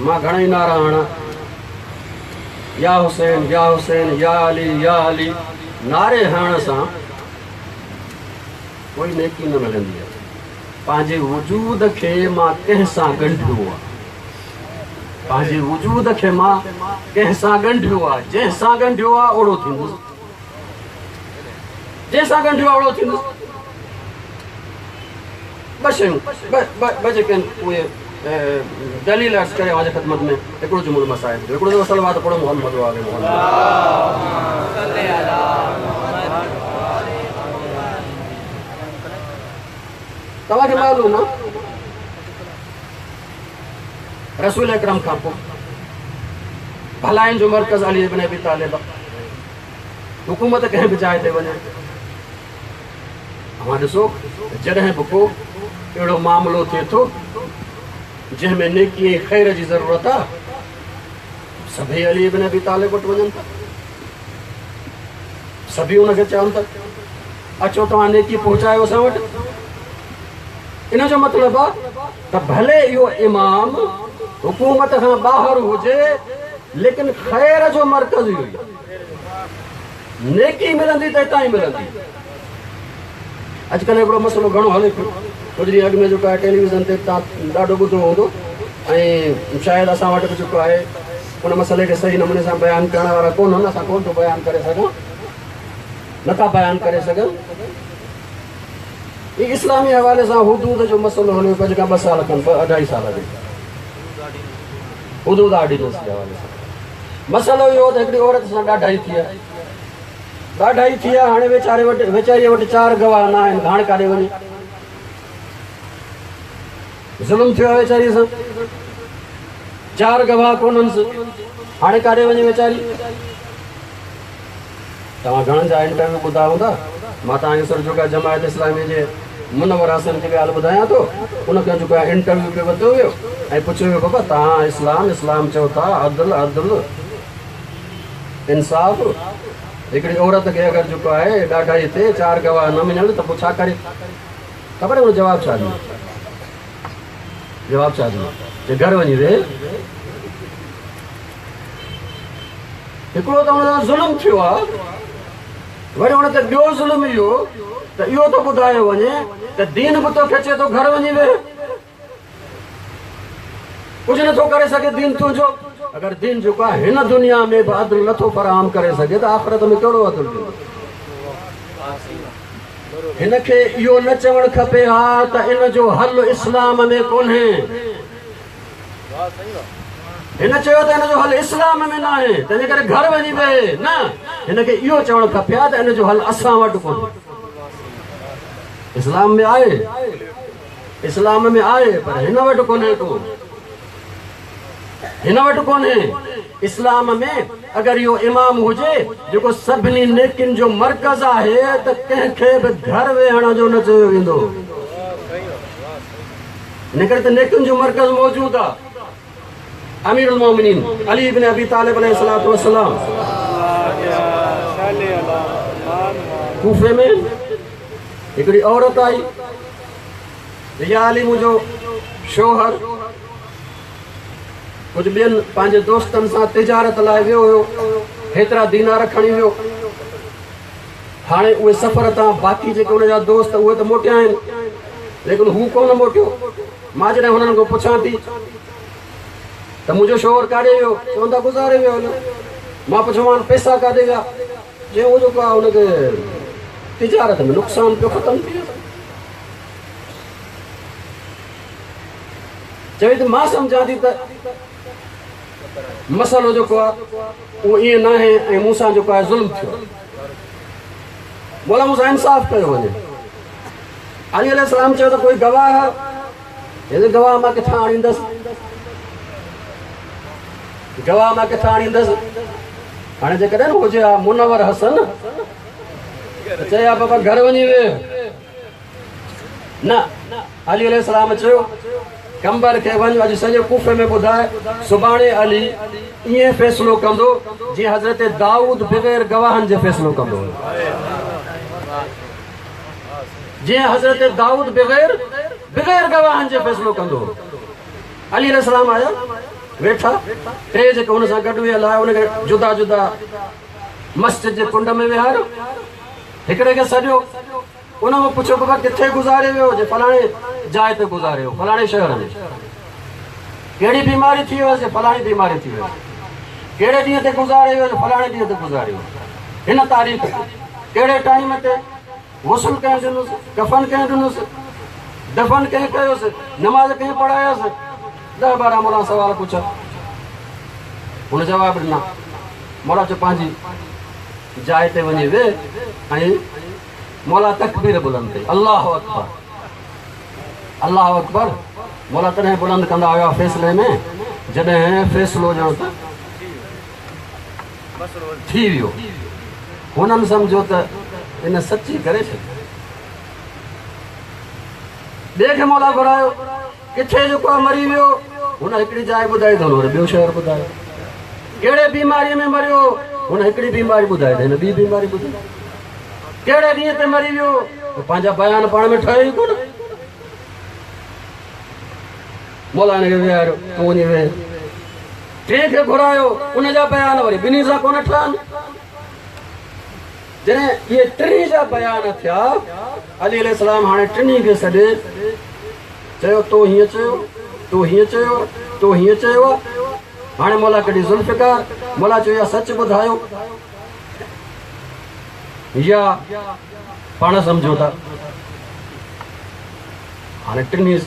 मां घणेई नारा हणा, या हुसैन या हुसैन, या अली, नारे हणण सां कोई नेकी न मिलंदी आहे। पंहिंजे वजूद खे मां कंहिंसां ॻंढियो आहे, पंहिंजे वजूद खे मां कंहिंसां ॻंढियो आहे, जंहिंसां ॻंढियो आहे ओड़ो थींदुसि, जंहिंसां ॻंढियो आहे ओड़ो थींदुसि। ॿ शयूं ॿ जेके आहिनि उहे दलील अर्ज़ करे मुंहिंजे ख़िदमत में हिकिड़ो जुमिलो मसाइल थियो, हिकिड़ो सलवात पढ़ो मोहम्मद वाले तव्हांखे मालूम आहे रसूल अकरम खां पोइ भलाइनि जो मर्कज़ अली इब्न अबी तालिब, हुकूमत कंहिं बि जाइ ते वञे, तव्हां ॾिसो जॾहिं बि को अहिड़ो मामिलो थिए थो जंहिंमें नेकी ऐं ख़ैर जी ज़रूरत आहे, सभई अली इब्न अबी तालिब वटि वञनि था, सभई हुनखे चवनि था अचो तव्हां नेकी पहुचायो असां वटि। इन जो मतिलबु आहे त भले इहो इमाम हुकूमत खां ॿाहिरि हुजे, लेकिन ख़ैर जो मर्कज़ इहो ई, नेकी मिलंदी त हितां ई मिलंदी। अॼुकल्ह हिकिड़ो मसइलो घणो हले पियो, कुझु ॾींहं अॻु में जेको आहे टेलीविज़न ते तव्हां ॾाढो ॿुधो हूंदो, ऐं शायदि असां वटि बि जेको आहे उन मसइले खे सही नमूने सां बयानु करण वारा कोन आहिनि, असां कोन थो बयानु करे सघूं, नथा बयानु करे सघूं। ही इस्लामी हवाले सां हुदूद जो मसइलो हलियो पियो, जेका 2 साल खनि 2-2.5 साल जी हुदूद ऑर्डिनेंस जे हवाले सां मसइलो इहो त हिकिड़ी औरत सां ॾाढाई थी आहे, ॾाढाई थी आहे। हाणे वेचारीअ वटि 4 गवाह न आहिनि, हाणे काॾे वञे? ज़ुल्म थियो आहे वेचारीअ सां, 4 गवाह कोन्हनि, हाणे काॾे वञे वेचारी? तव्हां घणनि जा इंटरव्यू ॿुधा हूंदा, मां तव्हांखे सर जेका जमायत इस्लामी जे मुनवर हसन खे ॻाल्हि ॿुधायां थो, उनखे जेको आहे इंटरव्यू पियो वरितो वियो ऐं पुछियो वियो बाबा तव्हां इस्लाम चओ था अदल इंसाफ़, हिकिड़ी औरत खे अगरि जेको आहे ॾाढाई थिए 4 गवाह न मिलनि त पोइ छा करे? ख़बर आहे जवाबु छा ॾिनो? जवाबु छा ॾिनो? जे घर वञी वेह, हिकिड़ो त हुन सां ज़ुल्म थियो आहे, वरी हुन ते ॿियो ज़ुल्म इहो त इहो थो ॿुधायो वञे त दीन बि तोखे चए थो घर वञी वेह, कुझु नथो करे सघे दीन तुंहिंजो। अगरि दीन जेको आहे हिन दुनिया में बि अदल नथो फराहम करे सघे त आख़िरत में कहिड़ो अदल ॾींदो? हिनखे इहो न चवणु खपे हा त इन जो हल इस्लाम में कोन्हे, हिन चयो त हिन जो हल इस्लाम में न आहे, तंहिंजे करे घर वञी वेह न, हिनखे इहो चवणु खपे हा त इन जो हल असां वटि कोन्हे। इस्लाम में आहे, इस्लाम में आहे, पर हिन वटि कोन्हे, को हिन वटि कोन्हे। इस्लाम में अगरि इहो इमाम हुजे जेको सभिनी नेकिन जो मर्कज़ आहे त कंहिंखे बि घर वेहण जो न चयो वेंदो, हिन करे त नेकिन जो मर्कज़ मौजूदु आहे। अमीरुल मोमिनीन अली इब्न अबी तालिब अलैहिस्सलातु वस्सलाम कूफे में हिकिड़ी औरत आई, या अली मुंहिंजो शोहर कुझु ॿियनि पंहिंजे दोस्तनि सां तिजारत लाइ वियो हुयो, हेतिरा दीनार खणी वियो। हाणे उहे सफ़र तां बाक़ी जेके हुनजा दोस्त उहे त मोटिया आहिनि, लेकिन हू कोन मोटियो। मां जॾहिं हुननि खां पुछां थी त मुंहिंजो शोहर काॾे वियो, चवंदा गुज़ारे वियो हलो। मां पुछोमांसि पैसा काॾे विया, जे उहो जेको आहे हुनखे तिजारत में नुक़सानु पियो ख़तमु थी वियो। चवे त मां सम्झां थी त मसइलो जेको आहे उहो ईअं न आहे ऐं मूंसां जेको आहे ज़ुल्म थियो, बोला मूंसां इंसाफ़ कयो वञे। अली अलैहिस्सलाम चयो त कोई गवाह आहे? हेॾे गवाह मां किथां आणींदसि, गवाह मां किथां आणींदसि? हाणे जेकॾहिं हुजे हा मुनवर हसन त चया बाबा घर वञी वेह। न, अली अलैहिस्सलाम चयो कंबर खे वञ, अॼु सॼे कूफे में ॿुधाए, सुभाणे अली ईअं फ़ैसिलो कंदो जीअं हज़रत दाऊद बग़ैर गवाहनि जे फ़ैसिलो कंदो हुयो, जीअं हज़रत दाऊद बग़ैर गवाहनि जे फ़ैसिलो कंदो हो। अली अलैहिस्सलाम आया, वेठा, टे जेके हुन सां गॾु वियल आहे उनखे जुदा जुदा मस्जिद जे कुंड में विहारियो। हिकिड़े खे सॼो उन खां पुछो बाबा किथे गुज़ारे वियो? जे फलाणे जाइ ते गुज़ारे वियो, फलाणे शहर में। कहिड़ी बीमारी थी वियसि? फलाणी बीमारी थी वियसि। कहिड़े ॾींहं ते गुज़ारे वियो? फलाणे ॾींहं ते गुज़ारे वियो। हिन तारीख़ ते कहिड़े टाइम ते गुस्ल कंहिं ॾिनोसि, कफ़न कंहिं ॾिनोसि, दफ़न कंहिं कयोसि, नमाज़ कंहिं पढ़ायोसि। 10-12 मौला सवाल पुछा, हुन जवाबु ॾिना। मौला चयो पंहिंजी जाइ ते वञी वेह ऐं मौला तकबीर बुलंद कई, अल्लाहु अकबर, अल्लाहु अकबर। मौला तॾहिं बुलंद कंदा हुआ फ़ैसिले में जॾहिं फ़ैसिलो ॼण त थी वियो। हुननि सम्झो त इन सची करे छॾियो। ॿिए खे मौला घुरायो, किथे जेको आहे मरी वियो, हुन हिकिड़ी जाइ ॿुधाई त हुन ॿियो शहर ॿुधायो। कहिड़े बीमारीअ में मरियो? हुन हिकिड़ी बीमारी ॿुधाई त हिन ॿी बीमारी ॿुधाई। कहिड़े ॾींहं ते मरी वियो? पंहिंजा बयान पाण में ठहे ई कोन। मौला हिनखे विहारियो, तूं वञी वेह। टे खे घुरायो, उनजा बयान वरी ॿिन्ही सां कोन ठहनि। जॾहिं इहे टिनी जा बयान थिया, अली अलैहिस्सलाम हाणे टिनी खे सॾे चयो, तो हीअं चयो, तो हीअं चयो, तो हीअं चयो। हाणे मौला कढी ज़ुल्फ़िकार। मौला चयो या सच ॿुधायो या पाण सम्झो था। हाणे टिनी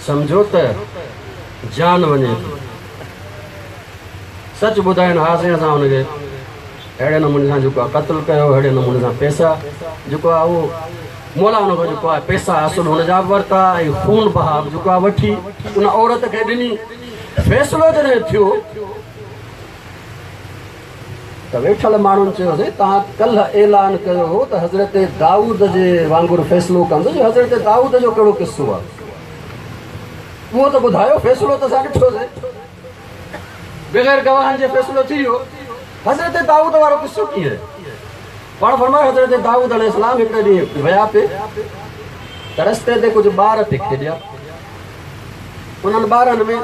सम्झो त जान वञे, सच ॿुधाइनि। हा साईं, असां हुनखे अहिड़े नमूने सां जेको आहे क़त्ल कयो, अहिड़े नमूने सां पैसा जेको आहे उहो मौला हुन खां जेको आहे पैसा असुल हुनजा बि वरिता ऐं खून बहाव जेको आहे वठी उन औरत खे ॾिनी। फ़ैसिलो जॾहिं थियो त वेठल माण्हुनि चयोसीं तव्हां कल्ह ऐलान कयो हो त हज़रत दाऊद जे वांगुरु फ़ैसिलो कंदो। हज़रत दाऊद जो कहिड़ो किस्सो आहे उहो त ॿुधायो। फ़ैसिलो त असां ॾिठोसीं, बग़ैर गवाहनि जे फ़ैसिलो थी वियो। हज़रत दाऊद वारो किस्सो कीअं? पाण फरमायो हज़रत दाऊद अलैहिस्सलाम हिकिड़े ॾींहुं विया पिए त रस्ते ते कुझु ॿार पिए खेॾिया। उन्हनि ॿारनि में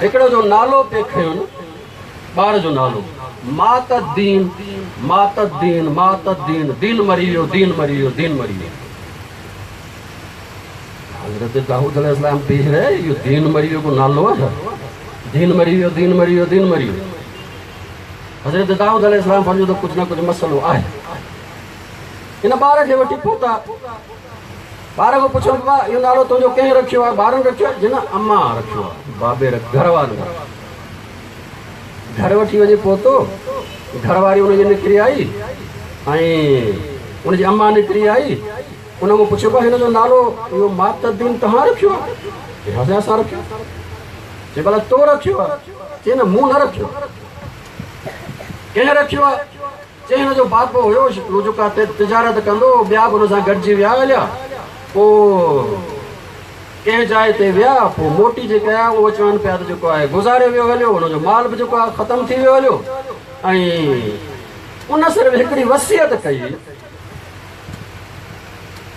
हिकिड़ो जो नालो पिए खयोनि, ॿार जो नालो मातद्दीन, मातद्दीन, मातद्दीन। दीन मरी वियो, दीन मरी वियो, दीन मरी वियो। हज़रत दाऊद अलैहिस्सलाम पीछ रहे, इहो दीन मरी वियो को नालो आहे? दीन मरी वियो, दीन मरी वियो, दीन मरी वियो। हज़रत दाऊद अलैहिस्सलाम सम्झो त कुझु न कुझु मसइलो आहे। हिन ॿार खे वठी पहुता। ॿार खां पुछो, बाबा इहो नालो तुंहिंजो कंहिं रखियो आहे? ॿारनि रखियो आहे? जिन अम्मा रखियो आहे, बाबे घर वारनि। घर वठी वञी पहुतो, घर वारी हुनजी निकिरी आई ऐं हुनजी अम्मा निकिरी आई। उन खां पुछियो, हिन जो नालो इहो मातद्दीन तव्हां रखियो आहे? असां रखियो। चई भला तो रखियो आहे? चई न, मूं न रखियो। कंहिं रखियो आहे? चई हिन जो बापो हुयो, उहो जेका तिजारत कंदो, ॿिया बि हुन सां गॾिजी विया हलिया। पोइ कंहिं जाइ ते विया पोइ मोटी जेके आहे उहो चवनि पिया त जेको आहे गुज़ारे वियो हलियो, हुनजो माल बि जेको आहे ख़तमु थी वियो हलियो। ऐं उन सिर्फ़ हिकिड़ी वसियत कई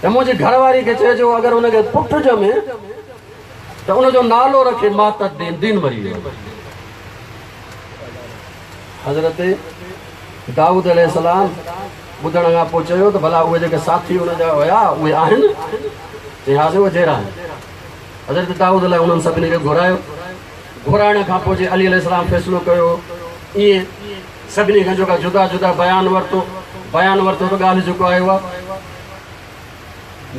त मुंहिंजी घरवारी खे चइजो अगरि हुनखे पुटु ॼमे त उनजो नालो रखे मातद दीन मरी वियो। हज़रत दाऊद अलैहिस्सलाम ॿुधण खां पोइ चयो त भला उहे जेके साथी हुनजा हुया उहे आहिनि? चई हा उहे जहिड़ा आहिनि। हज़रत दाऊद अलाए उन्हनि सभिनी खे घुरायो। घुराइण खां पोइ जे अली अलैहिस्सलाम फ़ैसिलो कयो ईअं सभिनी खां जेका जुदा जुदा बयान वरितो त ॻाल्हि जेको आहे उहा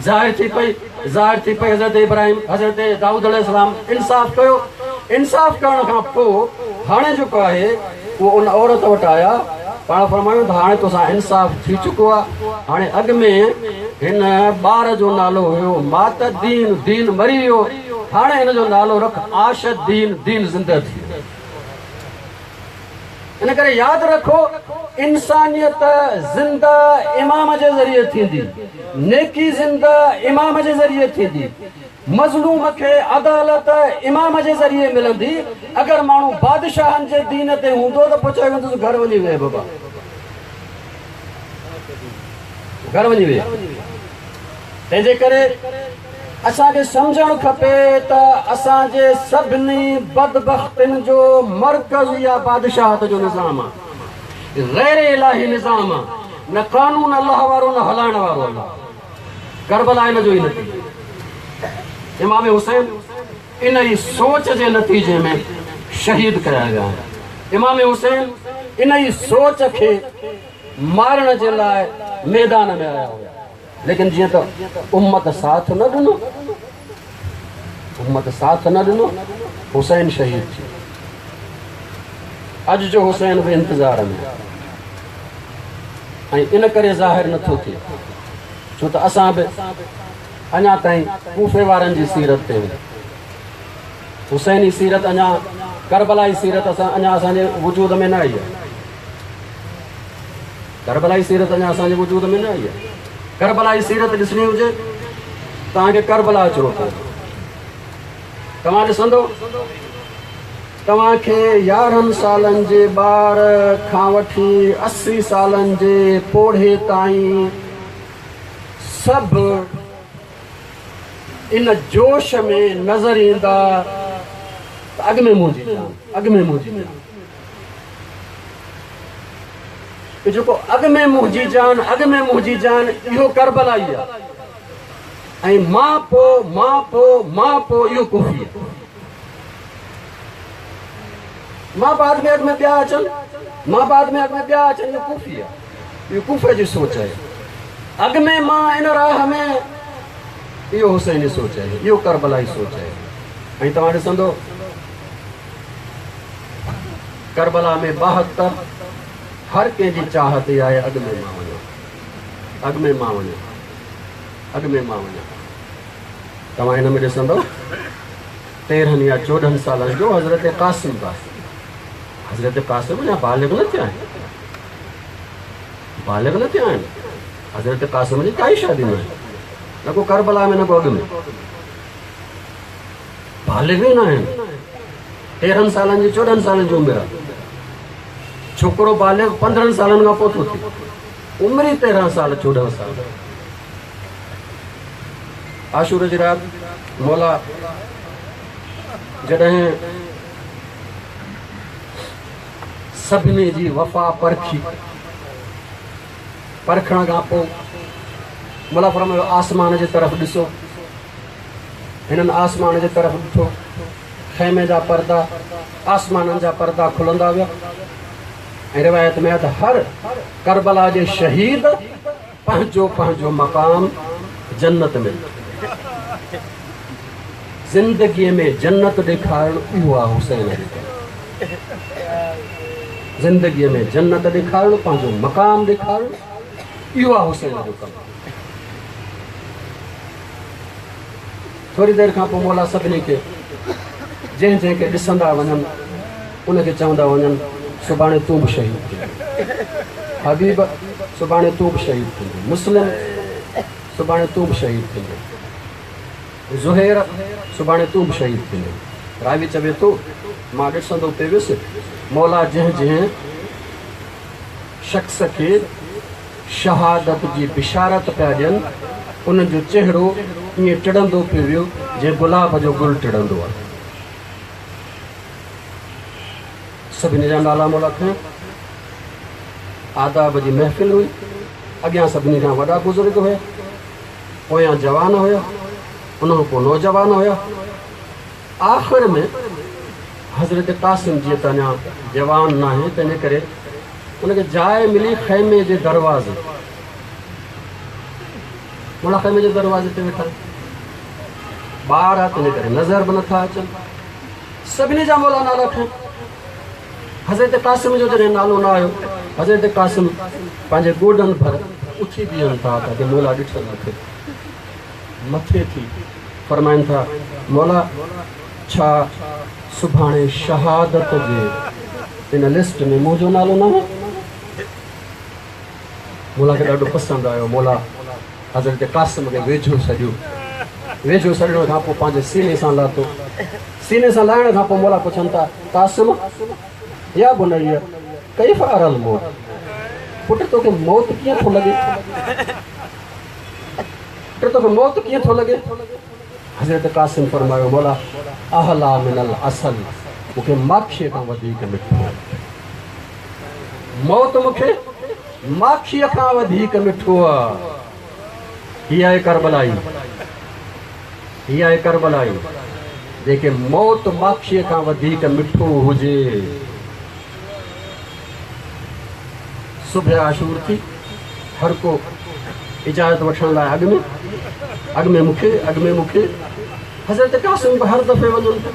ज़ाहिर थी पई हज़रत इब्राहिम हज़रत दाऊद अलैहिस्सलाम इंसाफ़ कयो। इंसाफ़ करण खां पोइ हाणे जेको आहे उहो उन औरत वटि आया। पाण फरमायूं त हाणे तोसां इंसाफ़ थी चुको आहे। हाणे अॻु में हिन ॿार जो नालो हुयो मातदीन, दीन मरी वियो। हाणे हिन जो नालो रख आशदीन, दीन ज़िंदा थी वियो। इन करे यादि रखो इंसानियत ज़िंदा इमाम जे ज़रिए थींदी, नेकी ज़िंदा इमाम जे ज़रिए थींदी, मज़लूम खे अदालत इमाम जे ज़रिए मिलंदी। अगरि माण्हू बादशाहनि जे दीन ते हूंदो त पोइ चयो वेंदुसि घर वञी विए बाबा, घर वञी विए। तंहिंजे करे असांखे सम्झणु खपे त असांजे सभिनी बदबख्तिन जो मर्कज़ या बादशाहत जो निज़ाम आहे, गैर इलाही निज़ाम आहे। न कानून अलाह वारो न हलाइण वारो अलाह। करबला इन जो ई नतीजो। इमाम हुसैन इन ई सोच जे नतीजे में शहीद कया विया आहिनि। इमाम हुसैन इन ई सोच खे मारण जे लाइ मैदान में आया हुआ, लेकिन जीअं त उम्मत साथ न ॾिनो, हुसैन शहीद थी। अॼु जो हुसैन बि इंतज़ार में ऐं इन करे ज़ाहिर नथो थिए छो त असां बि अञा ताईं कूफे वारनि जी सीरत ते हुसैनी सीरत अञा करबलाई सीरत अञा असांजे वजूद में न आई आहे। करबलाई सीरत अञा असांजे वजूद में न आई आहे। करबलाई सीरत ॾिसणी हुजे तव्हांखे करबला अचिणो पवंदो। तव्हां ॾिसंदो तव्हांखे 11 सालनि जे ॿार खां वठी 80 सालनि जे पोढ़े ताईं सभु इन जोश में नज़र ईंदा त अॻ में मुंहिंजी जान जेको अॻ में मुंहिंजी जान इहो करबलाई आहे। ऐं मां पो इहो कुफी आहे। मां बाद में अॻ में ॿिया अचनि इहो कुफी आहे। इहो कूफे जी सोच आहे। अॻ में मां इन राह में इहो हुसैनी सोच आहे, इहो करबलाई सोच आहे। ऐं तव्हां ॾिसंदो करबला में 72 हर कंहिंजी चाहत इहा आहे अॻ में मां वञा। तव्हां हिन में ॾिसंदो 13 या 14 सालनि जो हज़रत क़ासिम या बालिग़ न थिया आहिनि। हज़रत क़ासिम जी काई शादी न आहे, न को करबला में न को अॻ में। बालिग़ ई न आहिनि। 13 सालनि जी 14 सालनि जी उमिरि आहे। छोकिरो बालिग़ 15 सालनि खां पोइ थो थिए। उमिरि ई 13 साल 14 साल। आशूर जी राति मौला जॾहिं सभिनी जी वफ़ा परखण खां पोइ मौला फरमायो आसमान जे तरफ़ ॾिसो। हिननि आसमान जे तरफ़ ॾिठो। ख़ैमे जा पर्दा, आसमाननि जा पर्दा खुलंदा विया। ऐं रिवायत में आहे त हर करबला जे शहीद पंहिंजो मक़ाम जन्नत में। ज़िंदगीअ में जन्नत ॾेखारणु इहो आहे हुसैन जो कमु। ज़िंदगीअ में जन्नत ॾेखारणु, पंहिंजो मक़ाम ॾेखारणु, इहो आहे हुसैन जो कमु। थोरी देरि खां पोइ मौला सभिनी खे जंहिंखे ॾिसंदा वञनि उनखे चवंदा वञनि सुभाणे तूं बि शहीद थींदे। हबीब सुभाणे तूं बि शहीद थींदे। मुस्लिम सुभाणे तूं बि शहीद थींदे। ज़ुहैर सुभाणे तू बि शहीद थींदे। रावी चवे थो मां ॾिसंदो पे वियुसि मौला जंहिं जंहिं शख़्स खे शहादत जी बिशारत पिया ॾियनि उन जो चहिरो ईअं टिड़ंदो पियो वियो जीअं गुलाब जो गुल टिड़ंदो आहे। सभिनी जा नाला मौला खयूं। आदाब जी महफ़िल हुई। अॻियां सभिनी खां वॾा बुज़ुर्ग हुया, पोयां जवान हुया, उन पोइ नौजवान हुया। आख़िर में हज़रत कासिम जीअं त अञा जवान न आहे तंहिंजे करे उनखे जाइ मिली ख़ैमे जे दरवाज़े। मौला ख़ैमे जे दरवाज़े ते वेठा, ॿार आहे तंहिंजे करे नज़र बि नथा अचनि। सभिनी जा मौला नाला खयूं। हज़रत कासिम जो जॾहिं नालो न आयो, हज़रत कासिम पंहिंजे गोॾनि भर उथी बीहनि था ताकी मौला ॾिठल मूंखे मथे थी फरमाइनि था मौला छा सुभाणे शहादत जे इन लिस्ट में मुंहिंजो नालो न आहे? मौला खे ॾाढो पसंदि आयो। मौला हज़रत कासिम खे वेझो सॼो, वेझो सॼण खां पोइ पंहिंजे सीने सां लाथो। सीने सां लाहिण खां पोइ मौला पुछनि था कासिम या बुनैया कैफ़ अरल मौत, पुट तोखे मौत कीअं थो लॻे? पुट तोखे मौत कीअं थो लॻे? हज़रत कासिम फरमायो मौला अहला मिनल असल, मूंखे माखीअ खां वधीक मिठो। मौत मूंखे माखीअ खां वधीक मिठो आहे। हीअ आहे करबलाई, हीअ आहे करबलाई जेके मौत माखीअ खां वधीक मिठो हुजे। सुबह आशूर थी, हर को इजाज़त वठण लाइ अॻ में मूंखे हज़रत कासिम बि हर दफ़े वञनि था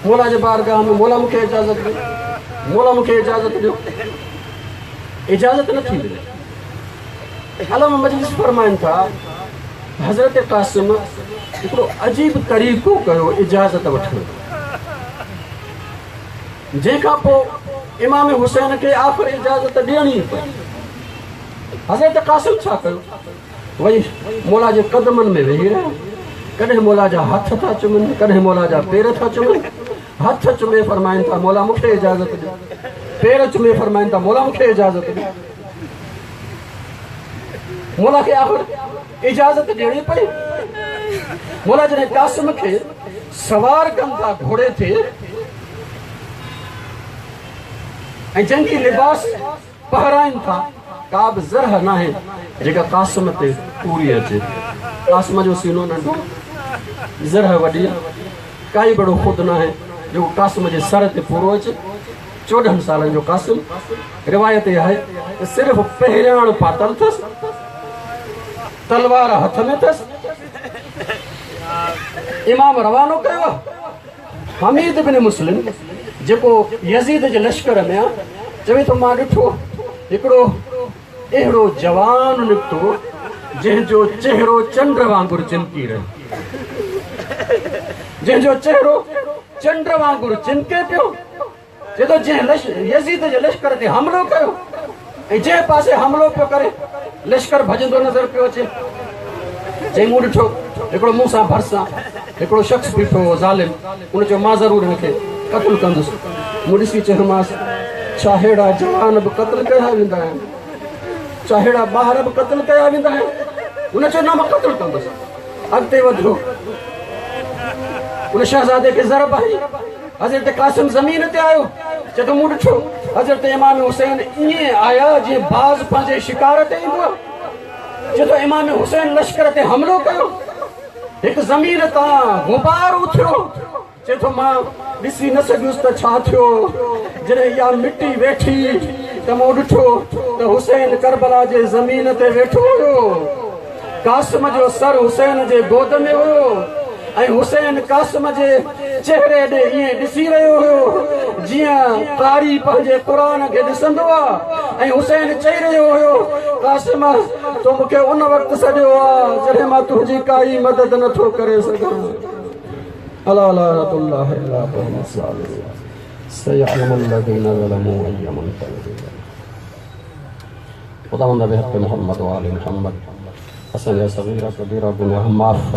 मौला जे बारगाह में, मौला मूंखे इजाज़त ॾियो, मौला मूंखे इजाज़त ॾियो। इजाज़त नथी मिले। आलम मजलिस फरमाइनि था हज़रत कासिम हिकिड़ो अजीब तरीक़ो कयो इजाज़त वठण, जंहिंखां पोइ इमाम हुसैन खे आख़िर इजाज़त ॾियणी पई। हज़रत कासिम छा कयो? वही मौला जे क़दमनि में वेही रहिया। कॾहिं मौला जा हथ था चुमनि, कॾहिं मौला जा पेर था चुमनि। हथ चुमे फरमाइनि था मौला मूंखे इजाज़त ॾियो, पेर चुमे फरमाइनि था मौला मूंखे इजाज़त ॾियो। मौला खे आख़िर इजाज़त ॾियणी पई। मौला जॾहिं कासिम खे सवार कनि था घोड़े ते ऐं जंगी लिबास पहराइनि था, का बि ज़रह न आहे जेका कासिम ते पूरी अचे। कासिम जो सीनो नंढो, ज़रह वॾी आहे, काई बड़ो ख़ुदि न आहे जेको कासिम जे सर ते पूरो अचे। 14 सालनि जो कासिम, रिवायत इहा आहे त सिर्फ़ु पहिरियाण पातल अथसि, तलवार हथ में अथसि। इमाम रवानो कयो हमीद बिन मुस्लिम जेको यज़ीद जे लश्कर में आहे, चवे थो मां ॾिठो हिकिड़ो अहिड़ो जवान निकितो जंहिंजो चहिरो चंड वांगुरु चिमकी रहे, जंहिंजो चहिरो चंड वांगुरु चिमके पियो। चए जंहिं यज़ीद जे लश्कर ते हमिलो कयो ऐं जंहिं पासे हमिलो पियो करे लश्कर भॼंदो नज़र पियो अचे। चई मूं ॾिठो हिकिड़ो मूं सां भरिसां हिकिड़ो शख़्स बीठो हो ज़ालिम, उन चयो मां ज़रूरु हिनखे क़त्लु कंदुसि। मूं ॾिसी चयोमांसि छा अहिड़ा जवान बि क़त्लु कया वेंदा आहिनि, छा अहिड़ा ॿार बि क़त्लु कया वेंदा आहिनि? उन चयो न मां क़त्लु कंदुसि। अॻिते वधियो, उन शहज़ादे खे ज़रब आई। हज़रत कासिम ज़मीन ते आयो, चए थो मूं ॾिठो हज़रत इमाम हुसैन ईअं आया जीअं बाज़ पंहिंजे शिकार ते ईंदो आहे। चए थो इमाम हुसैन लश्कर ते हमिलो कयो, हिकु ज़मीन तां गुबार उथियो। चए थो मां ॾिसी न सघियुसि त छा थियो। जॾहिं इहा मिटी वेठी त मूं ॾिठो त हुसैन करबला जे ज़मीन ते वेठो हुयो, कासिम जो सर हुसैन जे गोद में हुयो ऐं हुसैन कासिम जे चहिरे ॾे ईअं ॾिसी रहियो हुयो जीअं कारी पंहिंजे क़ुर खे ॾिसंदो आहे। ऐं हुसैन चई रहियो हुयो कासिम तो मूंखे उन वक़्तु सॾियो आहे जॾहिं मां तुंहिंजी काई मदद नथो करे सघां। अला लानतुल्लाह अला क़ौम ज़ालिमीन सयअलमुल लज़ीना ज़लमू अय्य मुनक़लिबिन। खुदावंद बहक़ मोहम्मद व आले मोहम्मद असांजा सगीरा कबीरा गुनाह माफ़